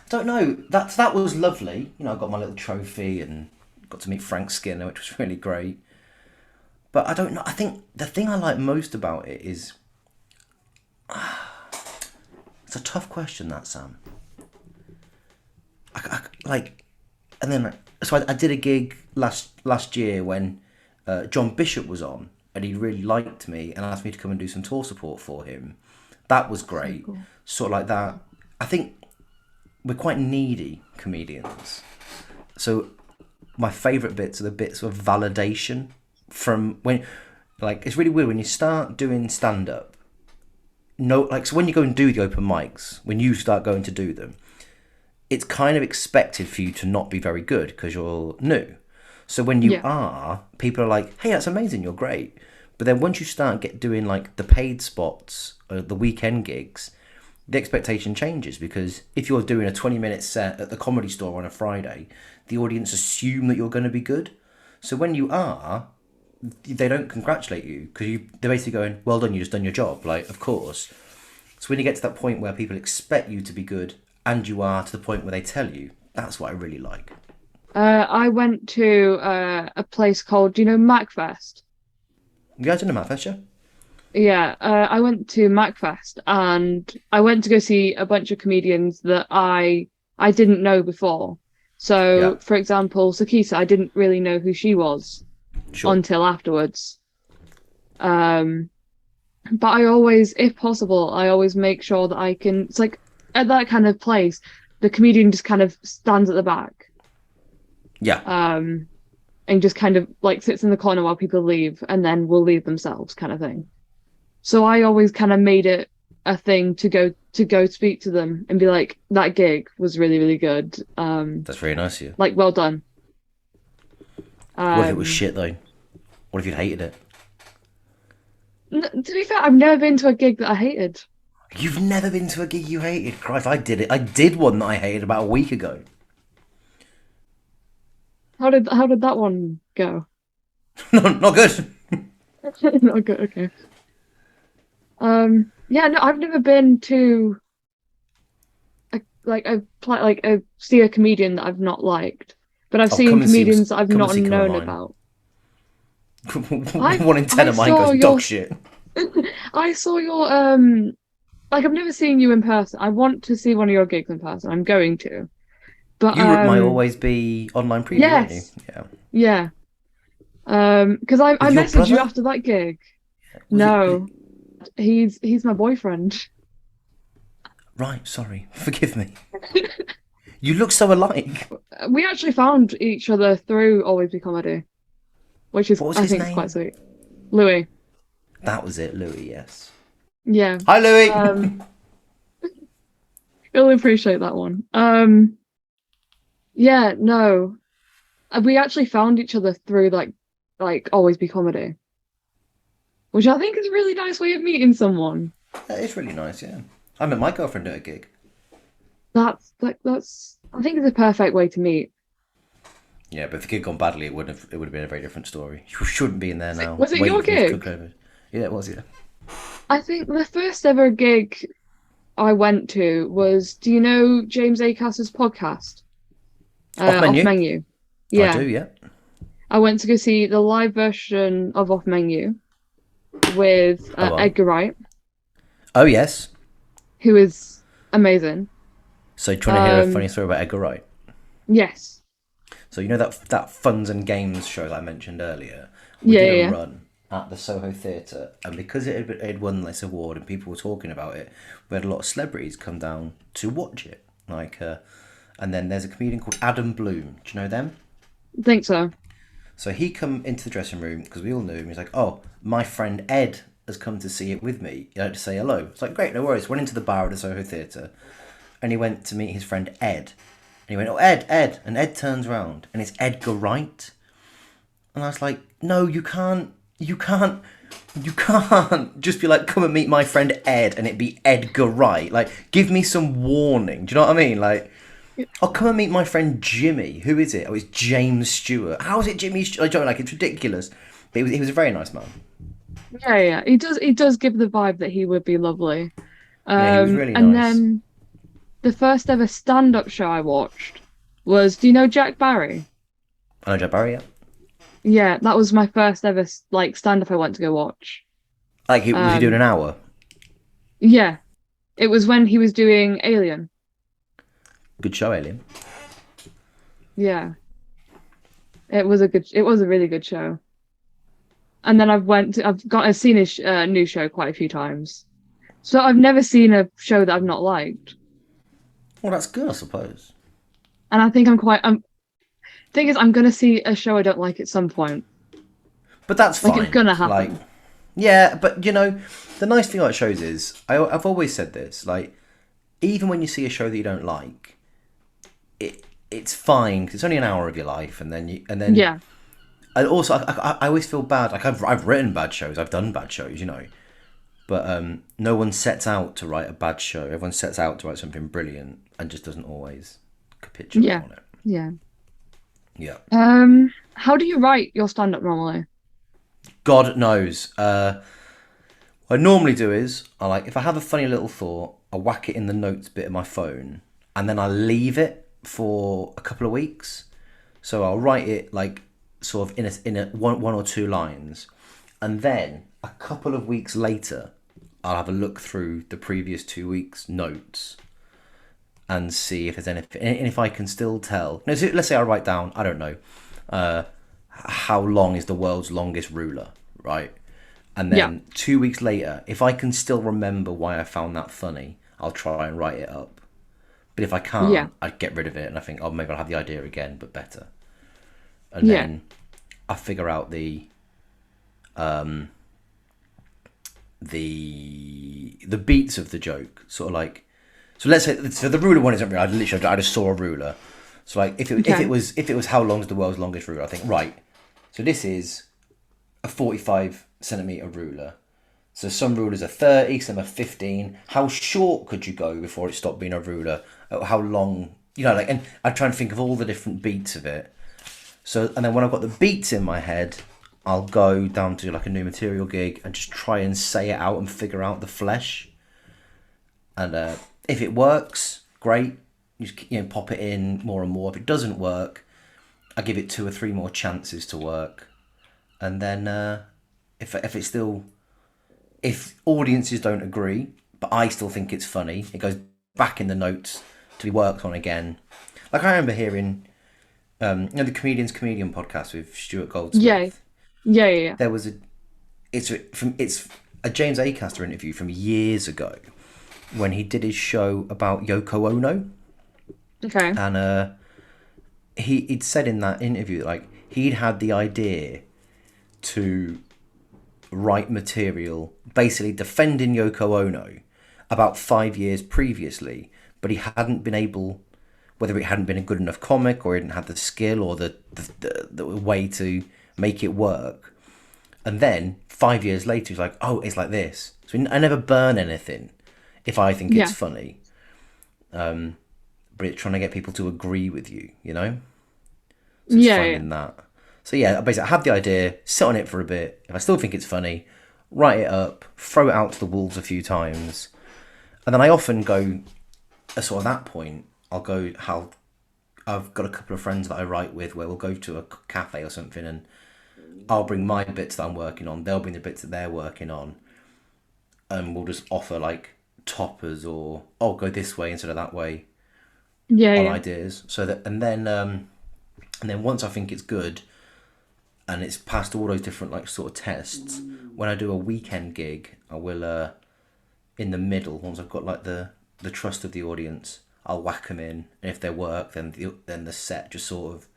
don't know, that was lovely. You know, I got my little trophy and got to meet Frank Skinner, which was really great. But I don't know. I think the thing I like most about it is, it's a tough question, that, Sam. And then so I did a gig last year when John Bishop was on, and he really liked me and asked me to come and do some tour support for him. That was great. So cool. Sort of like that. I think we're quite needy comedians. So my favourite bits are the bits of validation from when, like, it's really weird when you start doing stand-up. No, like, so when you go and do the open mics, when you start going to do them, it's kind of expected for you to not be very good because you're new. So when you are, people are like, hey, that's amazing, you're great. But then once you start doing like the paid spots or the weekend gigs, the expectation changes, because if you're doing a 20-minute set at the Comedy Store on a Friday, the audience assume that you're going to be good. So when you are, they don't congratulate you because they're basically going, well done, you just done your job. Like, of course. So when you get to that point where people expect you to be good and you are, to the point where they tell you, that's what I really like. I went to a place called, do you know, Macfest? You guys know Macfest, yeah? Yeah, I went to Macfest and I went to go see a bunch of comedians that I didn't know before. So, for example, Sakisa, I didn't really know who she was until afterwards. But I always, if possible, I always make sure that I can. It's like at that kind of place, the comedian just kind of stands at the back. Yeah. And just kind of like sits in the corner while people leave, and then will leave themselves, kind of thing. So I always kind of made it a thing to go speak to them and be like, that gig was really, really good. That's very nice of you. Like, well done. What if it was shit though? What if you'd hated it? To be fair, I've never been to a gig that I hated. You've never been to a gig you hated? Christ, I did it. I did one that I hated about a week ago. How did that one go? No, not good. Not good. Okay. Yeah, no, I've never been to see a comedian that I've not liked, but I've seen comedians that I've not known about. 1 in 10 of mine goes dog shit. I saw your like, I've never seen you in person. I want to see one of your gigs in person. I'm going to. But you might always be online preview, yes. Won't you? Yeah. Because I messaged you after that gig. No. He's my boyfriend. Right, sorry. Forgive me. You look so alike. We actually found each other through Always Be Comedy, which is, I think, quite sweet. Louis. That was it, Louis, yes. Yeah. Hi, Louis! Really appreciate that one. Yeah, no. We actually found each other through, like Always Be Comedy, which I think is a really nice way of meeting someone. That is really nice, yeah. I met my girlfriend at a gig. I think it's a perfect way to meet. Yeah, but if the gig gone badly, it would have been a very different story. You shouldn't be in there now. Was it your gig? Yeah, it was, yeah. I think the first ever gig I went to was, do you know James Acas's podcast? Off Menu? Yeah. I do, yeah. I went to go see the live version of Off Menu with Edgar Wright. Oh, yes. Who is amazing. So trying to hear a funny story about Edgar Wright? Yes. So you know that Funs and Games show that I mentioned earlier? We did a run at the Soho Theatre, and because it had won this award and people were talking about it, we had a lot of celebrities come down to watch it. And then there's a comedian called Adam Bloom. Do you know them? I think so. So he come into the dressing room because we all knew him. He's like, "Oh, my friend Ed has come to see it with me. You know, to say hello." It's like, great, no worries. Went into the bar at the Soho Theatre, and he went to meet his friend Ed. And he went, "Oh, Ed," and Ed turns around, and it's Edgar Wright. And I was like, "No, you can't just be like, come and meet my friend Ed, and it be Edgar Wright. Like, give me some warning. Do you know what I mean? Like, oh, come and meet my friend Jimmy. Who is it? Oh, it's James Stewart. How is it Jimmy Stewart? I don't like, it's ridiculous. But he was a very nice man. Yeah, yeah. He does give the vibe that he would be lovely. Yeah, he was really And nice. then the first ever stand-up show I watched was, do you know Jack Barry? I know Joe Barry, yeah. Yeah, that was my first ever like stand-up I went to go watch. Was he doing Um, an hour? yeah, it was when he was doing Alien. Good show, Alien. Yeah, it was a really good show. And then I've seen his new show quite a few times. So I've never seen a show that I've not liked. Well, that's good, I suppose. And I think thing is I'm gonna see a show I don't like at some point. But that's Like it's fine. gonna Like, happen. yeah, but the nice thing about shows is I've always said this. Like, even when you see a show that you don't like, it's fine because it's only an hour of your life, Yeah, and also I always feel bad. Like I've written bad shows, I've done bad shows, but no one sets out to write a bad show. Everyone sets out to write something brilliant and just doesn't always capitulate yeah, on it. yeah. Yeah, How do you write your stand-up normally? God knows. What I normally do is if I have a funny little thought, I whack it in the notes bit of my phone, and then I leave it for a couple of weeks. So I'll write it like sort of in a one or two lines, and then a couple of weeks later, I'll have a look through the previous 2 weeks' notes and see if there's anything, and if I can still tell. No, so let's say I write down, I don't know, how long is the world's longest ruler, right? And Yeah, then 2 weeks later, if I can still remember why I found that funny, I'll try and write it up. But if I yeah, can't, I'd get rid of it and I think, oh, maybe I'll have the idea again, but better. And yeah, then I figure out the beats of the joke, sort of like. So let's say the ruler one isn't real. I just saw a ruler. So like okay, if it was how long is the world's longest ruler, I think right. So this is a 45 centimeter ruler. So some rulers are 30, some are 15. How short could you go before it stopped being a ruler? How long, and I try and think of all the different beats of it. So, and then when I've got the beats in my head, I'll go down to like a new material gig and just try and say it out and figure out the flesh. And if it works, great. You just, pop it in more and more. If it doesn't work, I give it two or three more chances to work. And then if it's still, if audiences don't agree, but I still think it's funny, it goes back in the notes to be worked on again. Like I remember hearing, the Comedian's Comedian podcast with Stuart yeah, Goldsmith. yeah, yeah, There was it's a James Acaster interview from years ago when he did his show about Yoko Ono, yeah. Okay, and he'd said in that interview that, like he'd had the idea to write material basically defending Yoko Ono about 5 years previously, but he hadn't been able, whether it hadn't been a good enough comic or he didn't have the skill or the way to make it work. And then 5 years later, he's like, "Oh, it's like this." So I never burn anything if I think it's yeah, funny, but it's trying to get people to agree with you, So it's yeah, yeah, finding that. So yeah, basically, I have the idea, sit on it for a bit. If I still think it's funny, write it up, throw it out to the wolves a few times, and then I often go, at sort of that point, I'll go how I've got a couple of friends that I write with where we'll go to a cafe or something, and I'll bring my bits that I'm working on. They'll bring the bits that they're working on, and we'll just offer like toppers or oh go this way instead of that way yeah, on yeah, ideas. So that and then once I think it's good and it's passed all those different like sort of tests, when I do a weekend gig, I will in the middle once I've got like the trust of the audience, I'll whack them in, and if they work, then the set just sort of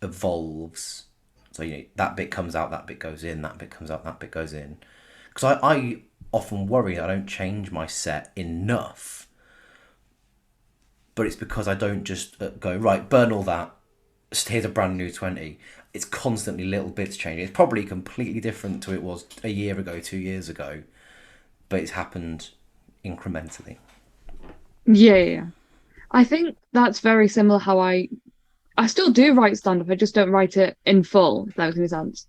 evolves. So that bit comes out, that bit goes in, that bit comes out, that bit goes in. Because I often worry that I don't change my set enough, but it's because I don't just go right, burn all that. Here's a brand new 20. It's constantly little bits changing. It's probably completely different to it was a year ago, 2 years ago, but it's happened incrementally. yeah, yeah. I think that's very similar how I still do write stand-up, I just don't write it in full, if that makes any sense.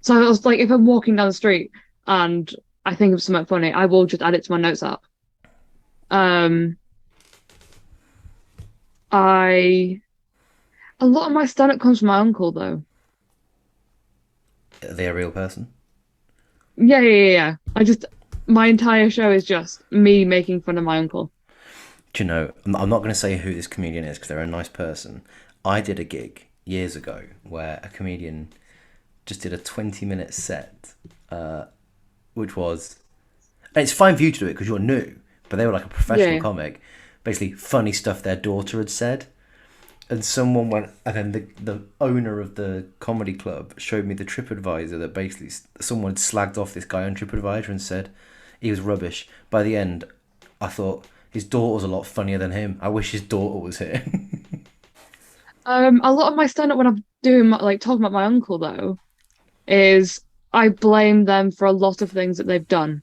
So I was like, if I'm walking down the street, and I think of something funny, I will just add it to my notes app. Um, I a lot of my stand-up comes from my uncle though. Are they a real person? Yeah. My entire show is just me making fun of my uncle. Do you know, I'm not going to say who this comedian is because they're a nice person. I did a gig years ago where a comedian just did a 20-minute set, which was, and it's fine for you to do it because you're new, but they were like a professional Yeah. comic, basically funny stuff their daughter had said. And someone went, and then the owner of the comedy club showed me the TripAdvisor that basically someone had slagged off this guy on TripAdvisor and said he was rubbish. By the end, I thought his daughter's a lot funnier than him. I wish his daughter was here. A lot of my stand-up when I'm doing like talking about my uncle though is I blame them for a lot of things that they've done.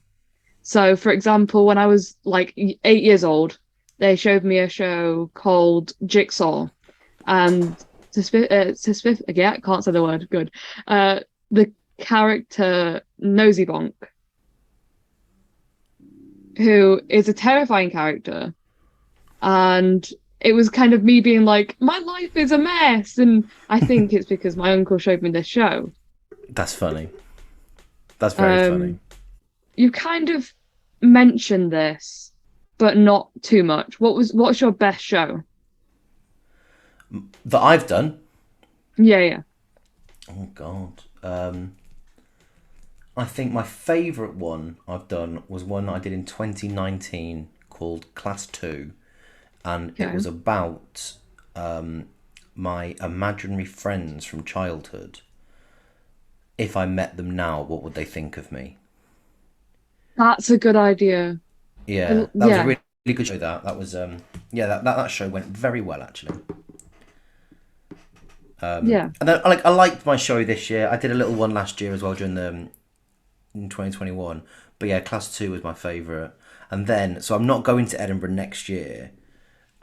So, for example, when I was like 8 years old, they showed me a show called Jigsaw, and yeah, I can't say the word. Good. The character Nosy Bonk, who is a terrifying character, and it was kind of me being like, my life is a mess, and I think it's because my uncle showed me this show. That's funny. That's very funny. Um, you kind of mentioned this, but not too much. What's your best show? That I've done. Yeah. Oh God. I think my favourite one I've done was one I did in 2019 called Class 2, and it Okay. was about my imaginary friends from childhood. If I met them now, what would they think of me? That's a good idea. Yeah, that was a Yeah, really, really good show. That was yeah, that show went very well actually. yeah. And then I liked my show this year. I did a little one last year as well during the in 2021. But yeah, Class 2 was my favourite. And then so I'm not going to Edinburgh next year,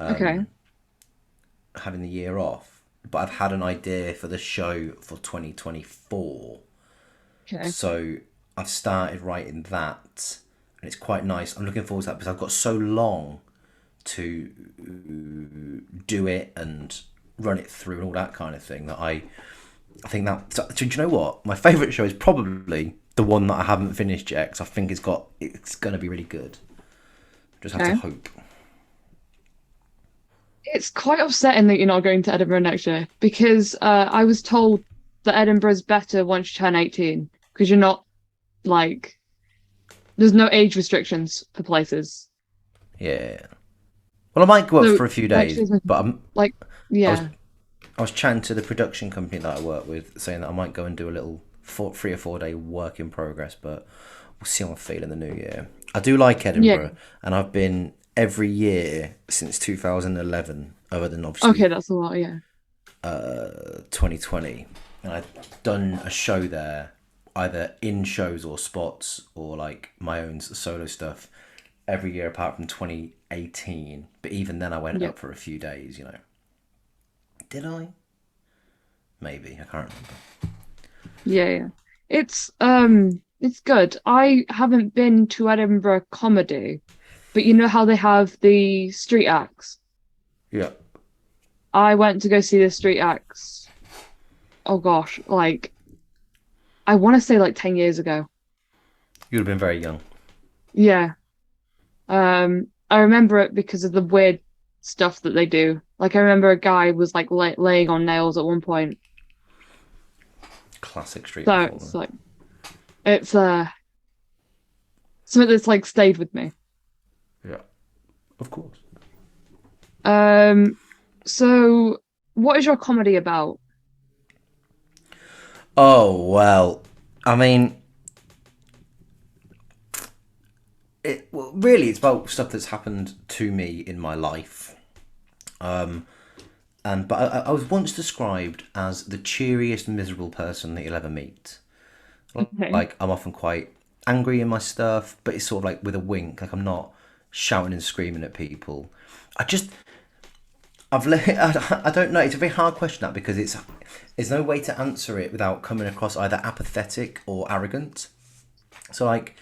Okay. having the year off. But I've had an idea for the show for 2024. Okay. So I've started writing that, and it's quite nice. I'm looking forward to that because I've got so long to do it and run it through and all that kind of thing that I think that. So, do you know what? My favourite show is probably the one that I haven't finished yet because I think it's going to be really good. Just have to Okay. hope. It's quite upsetting that you're not going to Edinburgh next year because I was told that Edinburgh's better once you turn 18 because you're not like there's no age restrictions for places. Yeah. Well, I might go up So for a few next days, year's but like I was yeah. I was chatting to the production company that I work with, saying that I might go and do a little 3 or 4 day work in progress, but we'll see how I feel in the new year. I do like Yeah. Edinburgh, and I've been every year since 2011, other than Okay, obviously that's a lot, yeah. 2020, and I've done a show there, either in shows or spots or like my own solo stuff every year apart from 2018. But even then, I went Yeah. up for a few days. Did I? Maybe I can't remember. Yeah. It's good. I haven't been to Edinburgh comedy, but you know how they have the street acts? Yeah, I went to go see the street acts. Oh gosh, like I want to say like 10 years ago. you'd have been very young. Yeah. I remember it because of the weird stuff that they do. Like I remember a guy was like laying on nails at one point. Classic street So performer. it's something that's like stayed with me. Yeah, of course. Um, so what is your comedy about? Oh well, I mean, really, it's about stuff that's happened to me in my life. But I was once described as the cheeriest miserable person that you'll ever meet. Okay. Like I'm often quite angry in my stuff, but it's sort of like with a wink. Like I'm not shouting and screaming at people. I just I don't know. It's a very hard question that because there's no way to answer it without coming across either apathetic or arrogant. So like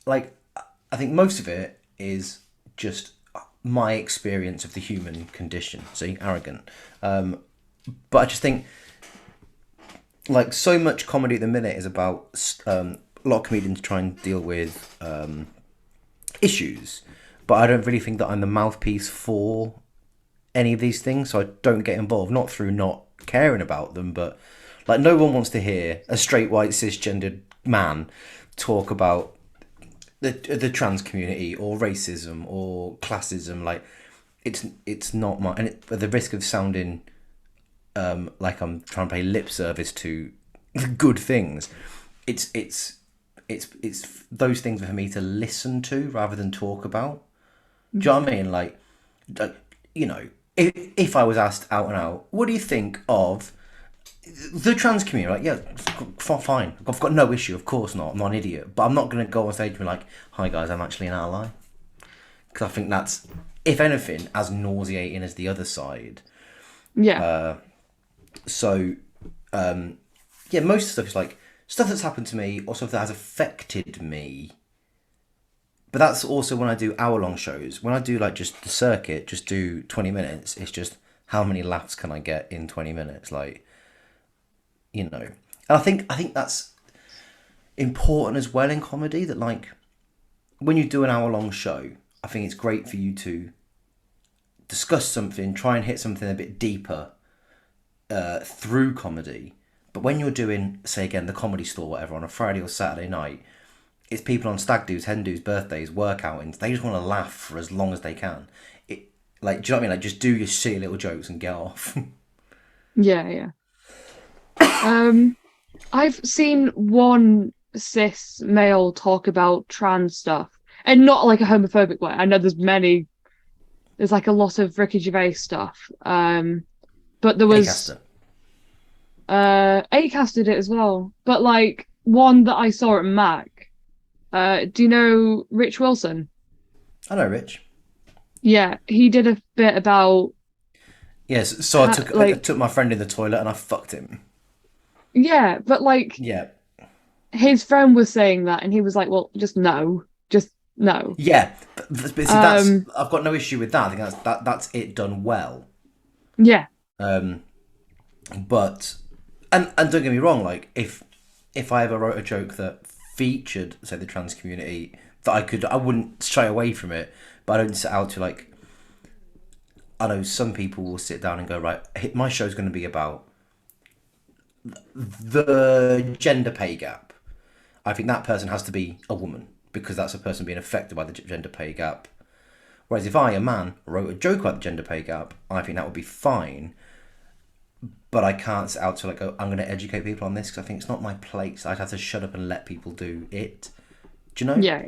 I think most of it is just my experience of the human condition. See, arrogant. But I just think like so much comedy at the minute is about a lot of comedians try and deal with issues, but I don't really think that I'm the mouthpiece for any of these things, so I don't get involved. Not through not caring about them, but like no one wants to hear a straight white cisgendered man talk about the trans community or racism or classism. Like it's not my, and at the risk of sounding like I'm trying to pay lip service to good things. It's those things for me to listen to rather than talk about. Do you know what I mean? Like, you know, if I was asked out and out, what do you think of the trans community? Like, yeah, fine. I've got no issue. Of course not. I'm not an idiot. But I'm not going to go on stage and be like, hi guys, I'm actually an ally. Because I think that's, if anything, as nauseating as the other side. Yeah. Yeah, most stuff is like stuff that's happened to me or stuff that has affected me. But that's also when I do hour-long shows. When I do like just the circuit, just do 20 minutes. It's just how many laughs can I get in 20 minutes? Like, you know. And I think that's important as well in comedy. That like when you do an hour-long show, I think it's great for you to discuss something, try and hit something a bit deeper through comedy. But when you're doing, say again, the Comedy Store, whatever, on a Friday or Saturday night, it's people on stag do's, hen do's, birthdays, work outings. They just want to laugh for as long as they can. Like, do you know what I mean? Like, just do your silly little jokes and get off. Yeah. I've seen one cis male talk about trans stuff, and not like a homophobic way. I know there's like a lot of Ricky Gervais stuff. But there was Acaster. Acast did it as well. But like one that I saw at Mac. Do you know Rich Wilson? I know, Rich. Yeah, he did a bit about Yes, so I like took my friend in the toilet and I fucked him. yeah, but like Yeah. his friend was saying that, and he was like, "Well, just no." Yeah, but see, that's Um, I've got no issue with that. I think that's it done well. yeah, But and don't get me wrong, like if I ever wrote a joke that featured, say, the trans community, that I wouldn't shy away from it, but I don't set out to like. I know some people will sit down and go, right, my show's going to be about the gender pay gap. I think that person has to be a woman because that's a person being affected by the gender pay gap. Whereas if I, a man, wrote a joke about the gender pay gap, I think that would be fine. But I can't set out to like go, I'm going to educate people on this because I think it's not my place. I'd have to shut up and let people do it. Do you know? yeah.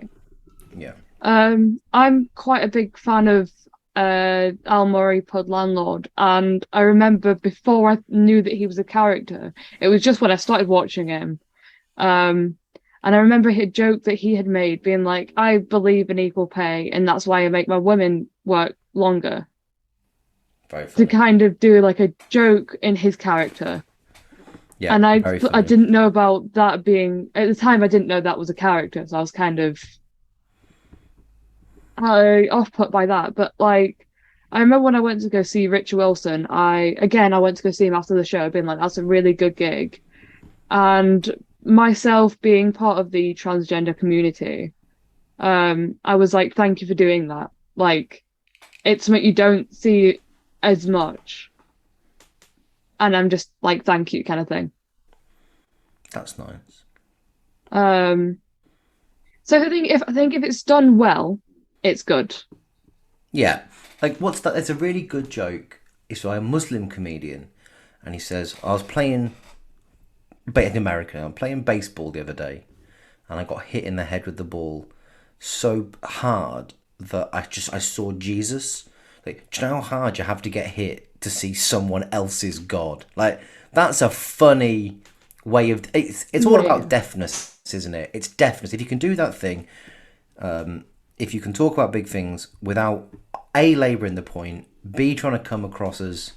Yeah. I'm quite a big fan of Al Murray Pod Landlord, and I remember before I knew that he was a character, it was just when I started watching him. And I remember a joke that he had made being like, I believe in equal pay, and that's why I make my women work longer. Very To funny. kind of do like a joke in his character. Yeah, And very I funny. didn't know about that being at the time. I didn't know that was a character, so I was kind of off put by that. But like, I remember when I went to go see Richard Wilson. I went to go see him after the show, being like, "That's a really good gig," and myself being part of the transgender community, I was like, "Thank you for doing that." Like, it's something you don't see as much, and I'm just like, "Thank you," kind of thing. That's nice. Um, so I think if it's done well, it's good. Yeah. Like, what's that? It's a really good joke. It's by a Muslim comedian. And he says, I was playing, in America, I'm playing baseball the other day. And I got hit in the head with the ball so hard that I saw Jesus. Like, do you know how hard you have to get hit to see someone else's God? Like, that's a funny way of... It's all Yeah, about deafness, isn't it? It's deafness. If you can do that thing... if you can talk about big things without A, labouring the point, B, trying to come across as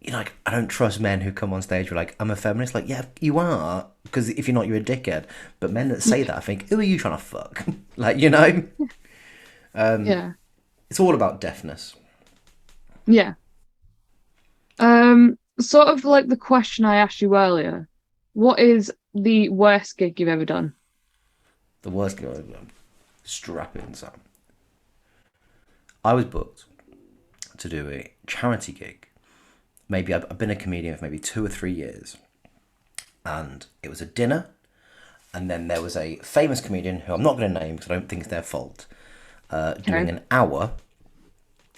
like, I don't trust men who come on stage with like, I'm a feminist. Like, yeah, you are, because if you're not, you're a dickhead. But men that say that, I think, who are you trying to fuck? Like, Yeah. it's all about deafness. Yeah. Sort of like the question I asked you earlier. What is the worst gig you've ever done? The worst guy, strap in, Sam. I was booked to do a charity gig. Maybe I've been a comedian for maybe 2 or 3 years, and it was a dinner. And then there was a famous comedian who I'm not going to name because I don't think it's their fault, doing Okay. an hour.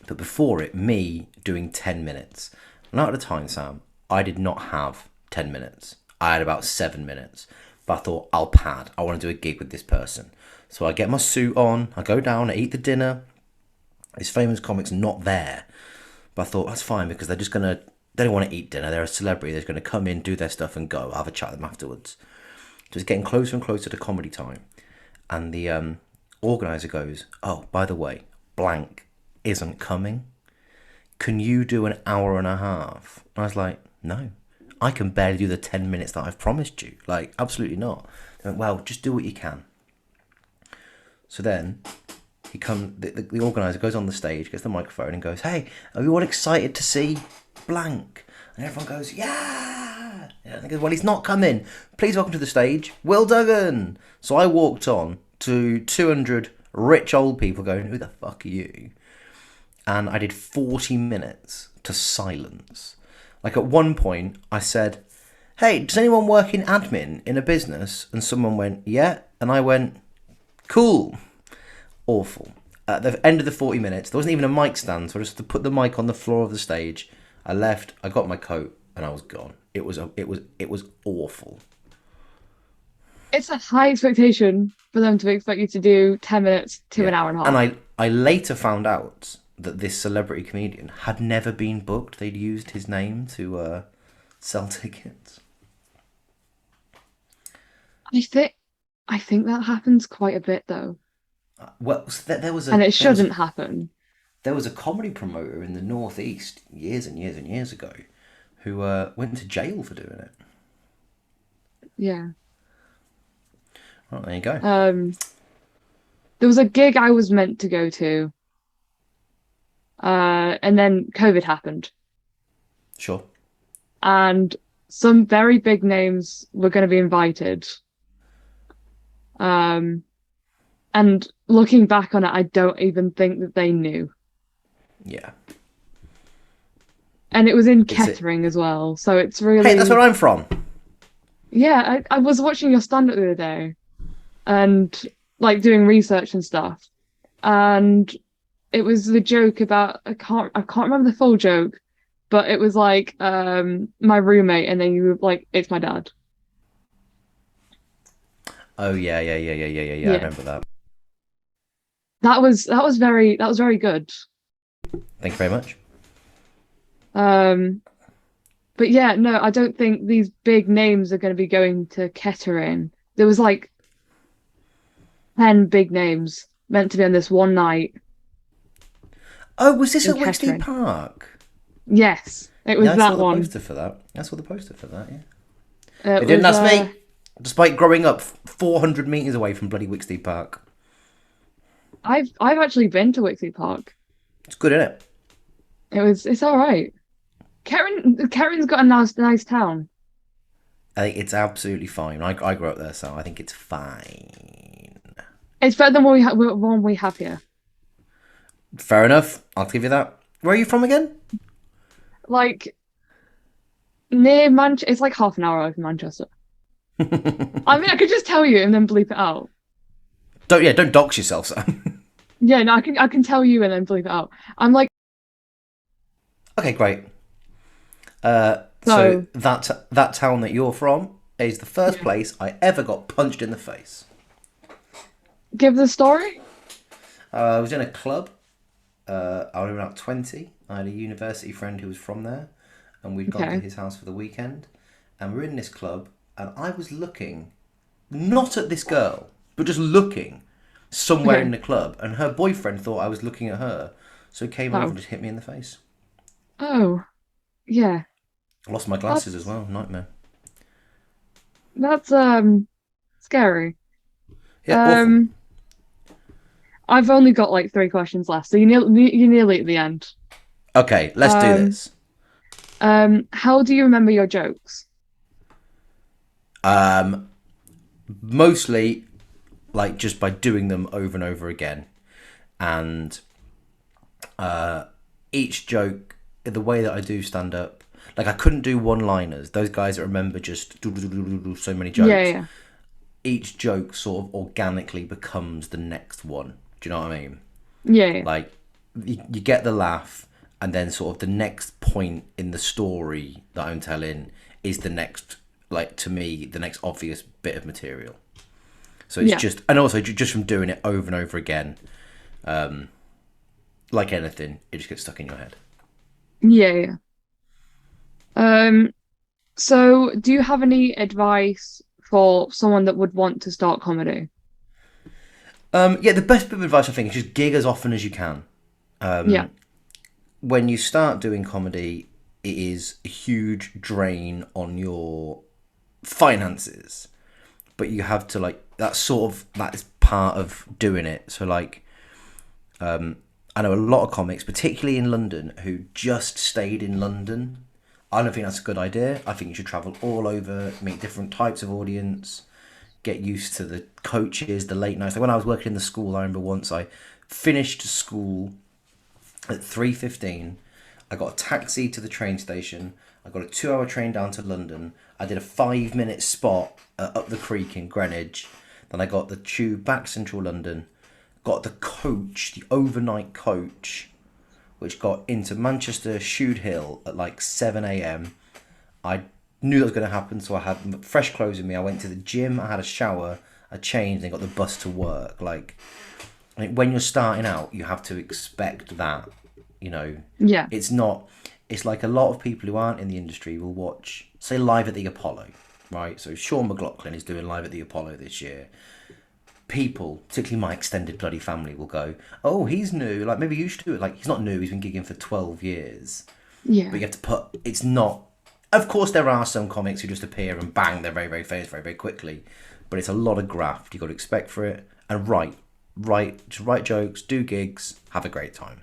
But before it, me doing 10 minutes. Now at the time, Sam, I did not have 10 minutes. I had about 7 minutes. But I thought, I'll pad. I want to do a gig with this person. So I get my suit on, I go down, I eat the dinner. This famous comic's not there. But I thought, that's fine because they don't want to eat dinner. They're a celebrity. They're going to come in, do their stuff and go. I'll have a chat with them afterwards. So it's getting closer and closer to comedy time. And the organizer goes, oh, by the way, blank isn't coming. Can you do an hour and a half? And I was like, no, I can barely do the 10 minutes that I've promised you. Like, absolutely not. They went, well, just do what you can. So then the organizer goes on the stage, gets the microphone and goes, hey, are you all excited to see blank? And everyone goes, yeah. And he goes, well, he's not coming. Please welcome to the stage, Will Duggan. So I walked on to 200 rich old people going, who the fuck are you? And I did 40 minutes to silence. Like at one point, I said, hey, does anyone work in admin in a business? And someone went, yeah. And I went, cool. Awful. At the end of the 40 minutes, there wasn't even a mic stand, so I just had to put the mic on the floor of the stage. I left, I got my coat, and I was gone. It was awful. It's a high expectation for them to expect you to do 10 minutes to Yeah. an hour and a And half. I later found out that this celebrity comedian had never been booked. They'd used his name to sell tickets. I think I think that happens quite a bit though. Well, there was And a it shouldn't happen. there was a comedy promoter in the Northeast years and years and years ago who went to jail for doing it. Yeah. Oh, there you go. There was a gig I was meant to go to, and then COVID happened, Sure. and some very big names were going to be invited. Um, and looking back on it, I don't even think that they knew. Yeah. And it was in It's it. Kettering as well, so it's Hey, that's where really, I'm from. yeah. I was watching your stand-up the other day, and like doing research and stuff, and it was the joke about I can't remember the full joke, but it was like my roommate, and then you were like, it's my dad. Oh yeah, yeah, yeah, yeah, yeah, yeah, yeah. I Yeah. remember that. That was very good. Thank you very much. Um, but yeah, no, I don't think these big names are going to be going to Kettering. There was like 10 big names meant to be on this one night Oh, was this in at Wixty Kettering. Park? Yes, it Yeah, was I saw that the one. poster for that. I saw the poster for that. Yeah. It They didn't was ask me, despite growing up 400 meters away from bloody Wixty Park. I've actually been to Wixie Park. It's good, isn't it? It's all right. Kettering has got a nice town. I think it's absolutely fine. I grew up there, so I think it's fine. It's better than what we have here. Fair enough. I'll give you that. Where are you from again? Like near Manchester, it's like half an hour away from Manchester. I mean, I could just tell you and then bleep it out. Don't dox yourself, Sam. Yeah, no, I can tell you and then bleep it out. I'm like, Okay, great. So so that town that you're from is the first yeah. place I ever got punched in the face. Give the story. I was in a club. I was about 20. I had a university friend who was from there, and we'd gone to Okay. his house for the weekend. And we're in this club, and I was looking not at this girl, but just looking somewhere Okay. in the club, and her boyfriend thought I was looking at her, so he came over Oh. and just hit me in the face. Oh. Yeah. I lost my glasses as That's well. Nightmare. that's scary. Yeah, awful. Um, I've only got like three questions left, so you're nearly at the end. Okay, let's do Um, this. how do you remember your jokes? Um, Mostly like just by doing them over and over again, and each joke, the way that I do stand up, like I couldn't do one-liners. Those guys that remember just so many Yeah, jokes. yeah, Each joke sort of organically becomes the next one. Do you know what I mean? yeah, yeah, Like you get the laugh, and then sort of the next point in the story that I'm telling is the next, like to me, the next obvious bit of material. So it's yeah, just, and also just from doing it over and over again, like anything, it just gets stuck in your head. yeah, yeah. Um, so do you have any advice for someone that would want to start comedy? Yeah, the best bit of advice I think is just gig as often as you can. Yeah, When you start doing comedy, it is a huge drain on your finances, but you have to like that is part of doing it. So like, I know a lot of comics, particularly in London, who just stayed in London. I don't think that's a good idea. I think you should travel all over, meet different types of audience, get used to the coaches, the late nights. Like when I was working in the school, I remember once I finished school at 3:15. I got a taxi to the train station. I got a 2 hour train down to London. I did a 5 minute spot up the creek in Greenwich. Then I got the tube back central London. Got the coach, the overnight coach, which got into Manchester Shude Hill at like 7 a.m. I knew that was going to happen, so I had fresh clothes in me. I went to the gym, I had a shower, I changed, and got the bus to work. Like, I mean, when you're starting out, you have to expect that. You know, yeah, it's not. It's like a lot of people who aren't in the industry will watch, say, Live at the Apollo, right? So Sean McLaughlin is doing Live at the Apollo this year. People, particularly my extended bloody family, will go, "Oh, he's new. Like maybe you should do it." Like he's not new. He's been gigging for 12 years. But yeah, you have to put. It's not. Of course, there are some comics who just appear and bang, they're very, very famous very, very quickly. But it's a lot of graft. You got to expect for it and just write jokes, do gigs, have a great time.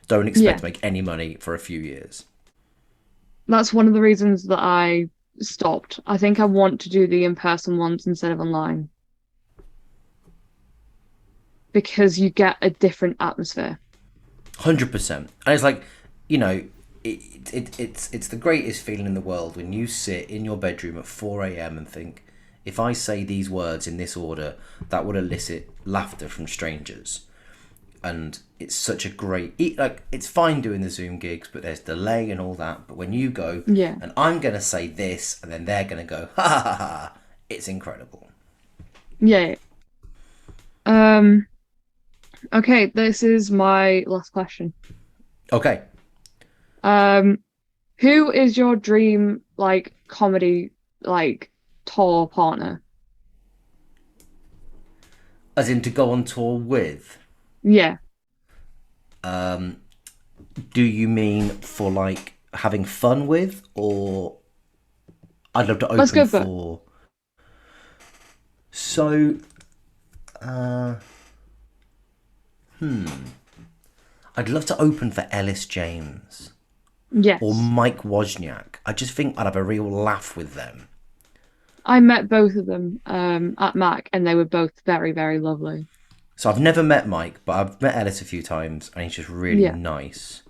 Don't expect yeah. to make any money for a few years. That's one of the reasons that I stopped. I think I want to do the in-person ones instead of online because you get a different atmosphere. 100%. And it's like, you know, it's the greatest feeling in the world when you sit in your bedroom at 4 a.m. and think, if I say these words in this order, that would elicit laughter from strangers. And it's such a like it's fine doing the Zoom gigs, but there's delay and all that. But when you go Yeah, and I'm gonna say this, and then they're gonna go ha ha ha, ha, it's incredible. yeah. Um, okay, this is my last question. Okay, Um, who is your dream like comedy like tour partner? as in to go on tour with. Yeah, Do you mean for like having fun with, or I'd love to let's open go for for? So, uh, I'd love to open for Ellis James or yes. Mike Wozniak. I just think I'd have a real laugh with them. I met both of them at Mac and they were both very, very lovely. So I've never met Mike, but I've met Ellis a few times, and he's just really Yeah. nice.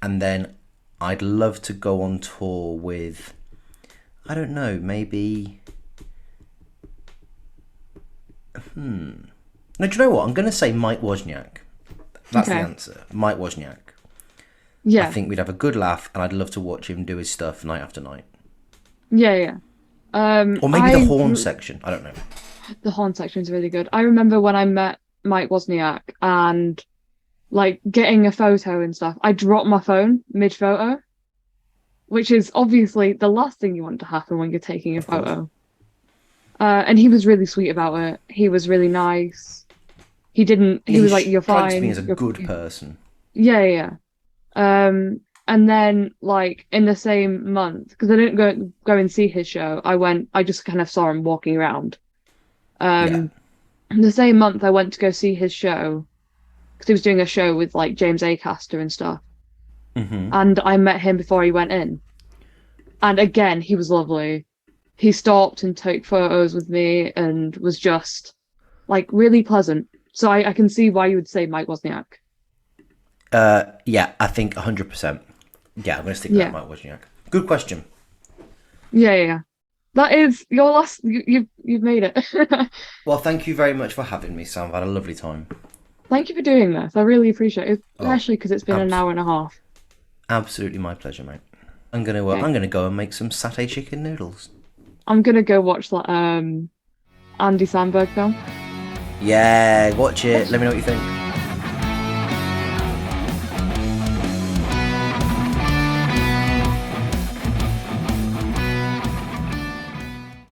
And then I'd love to go on tour with, I don't know, maybe. No, do you know what? I'm going to say Mike Wozniak. That's the Okay. answer. Mike Wozniak. I Yeah. think we'd have a good laugh, and I'd love to watch him do his stuff night after night. Yeah, yeah. Or maybe the horn section. I don't know. The horn section is really good. I remember when I met Mike Wozniak and like getting a photo and stuff. I dropped my phone mid-photo, which is obviously the last thing you want to happen when you're taking a Of course. photo. And he was really sweet about it. He was really nice. He didn't, Yeah, he he was like, "You're strikes me fine. as a You're, good person. yeah, yeah, yeah." And then, like, in the same month, because I didn't go and see his show, I just kind of saw him walking around. Yeah. In the same month, I went to go see his show because he was doing a show with like James Acaster and stuff. And I met him before he went in. And again, he was lovely. He stopped and took photos with me and was just like really pleasant. So I can see why you would say Mike Wozniak. Yeah, I think 100%. Yeah, I'm going to stick with that, Yeah. Mike Wozniak. Good question. Yeah. That is your last. You've made it. Well, thank you very much for having me, Sam. I've had a lovely time. Thank you for doing this. I really appreciate it, Oh, especially because it's been an abs- hour and a half. absolutely my pleasure, mate. Okay. I'm gonna go and make some satay chicken noodles. I'm gonna go watch that Andy Samberg film. Yeah, watch it. Let me know what you think.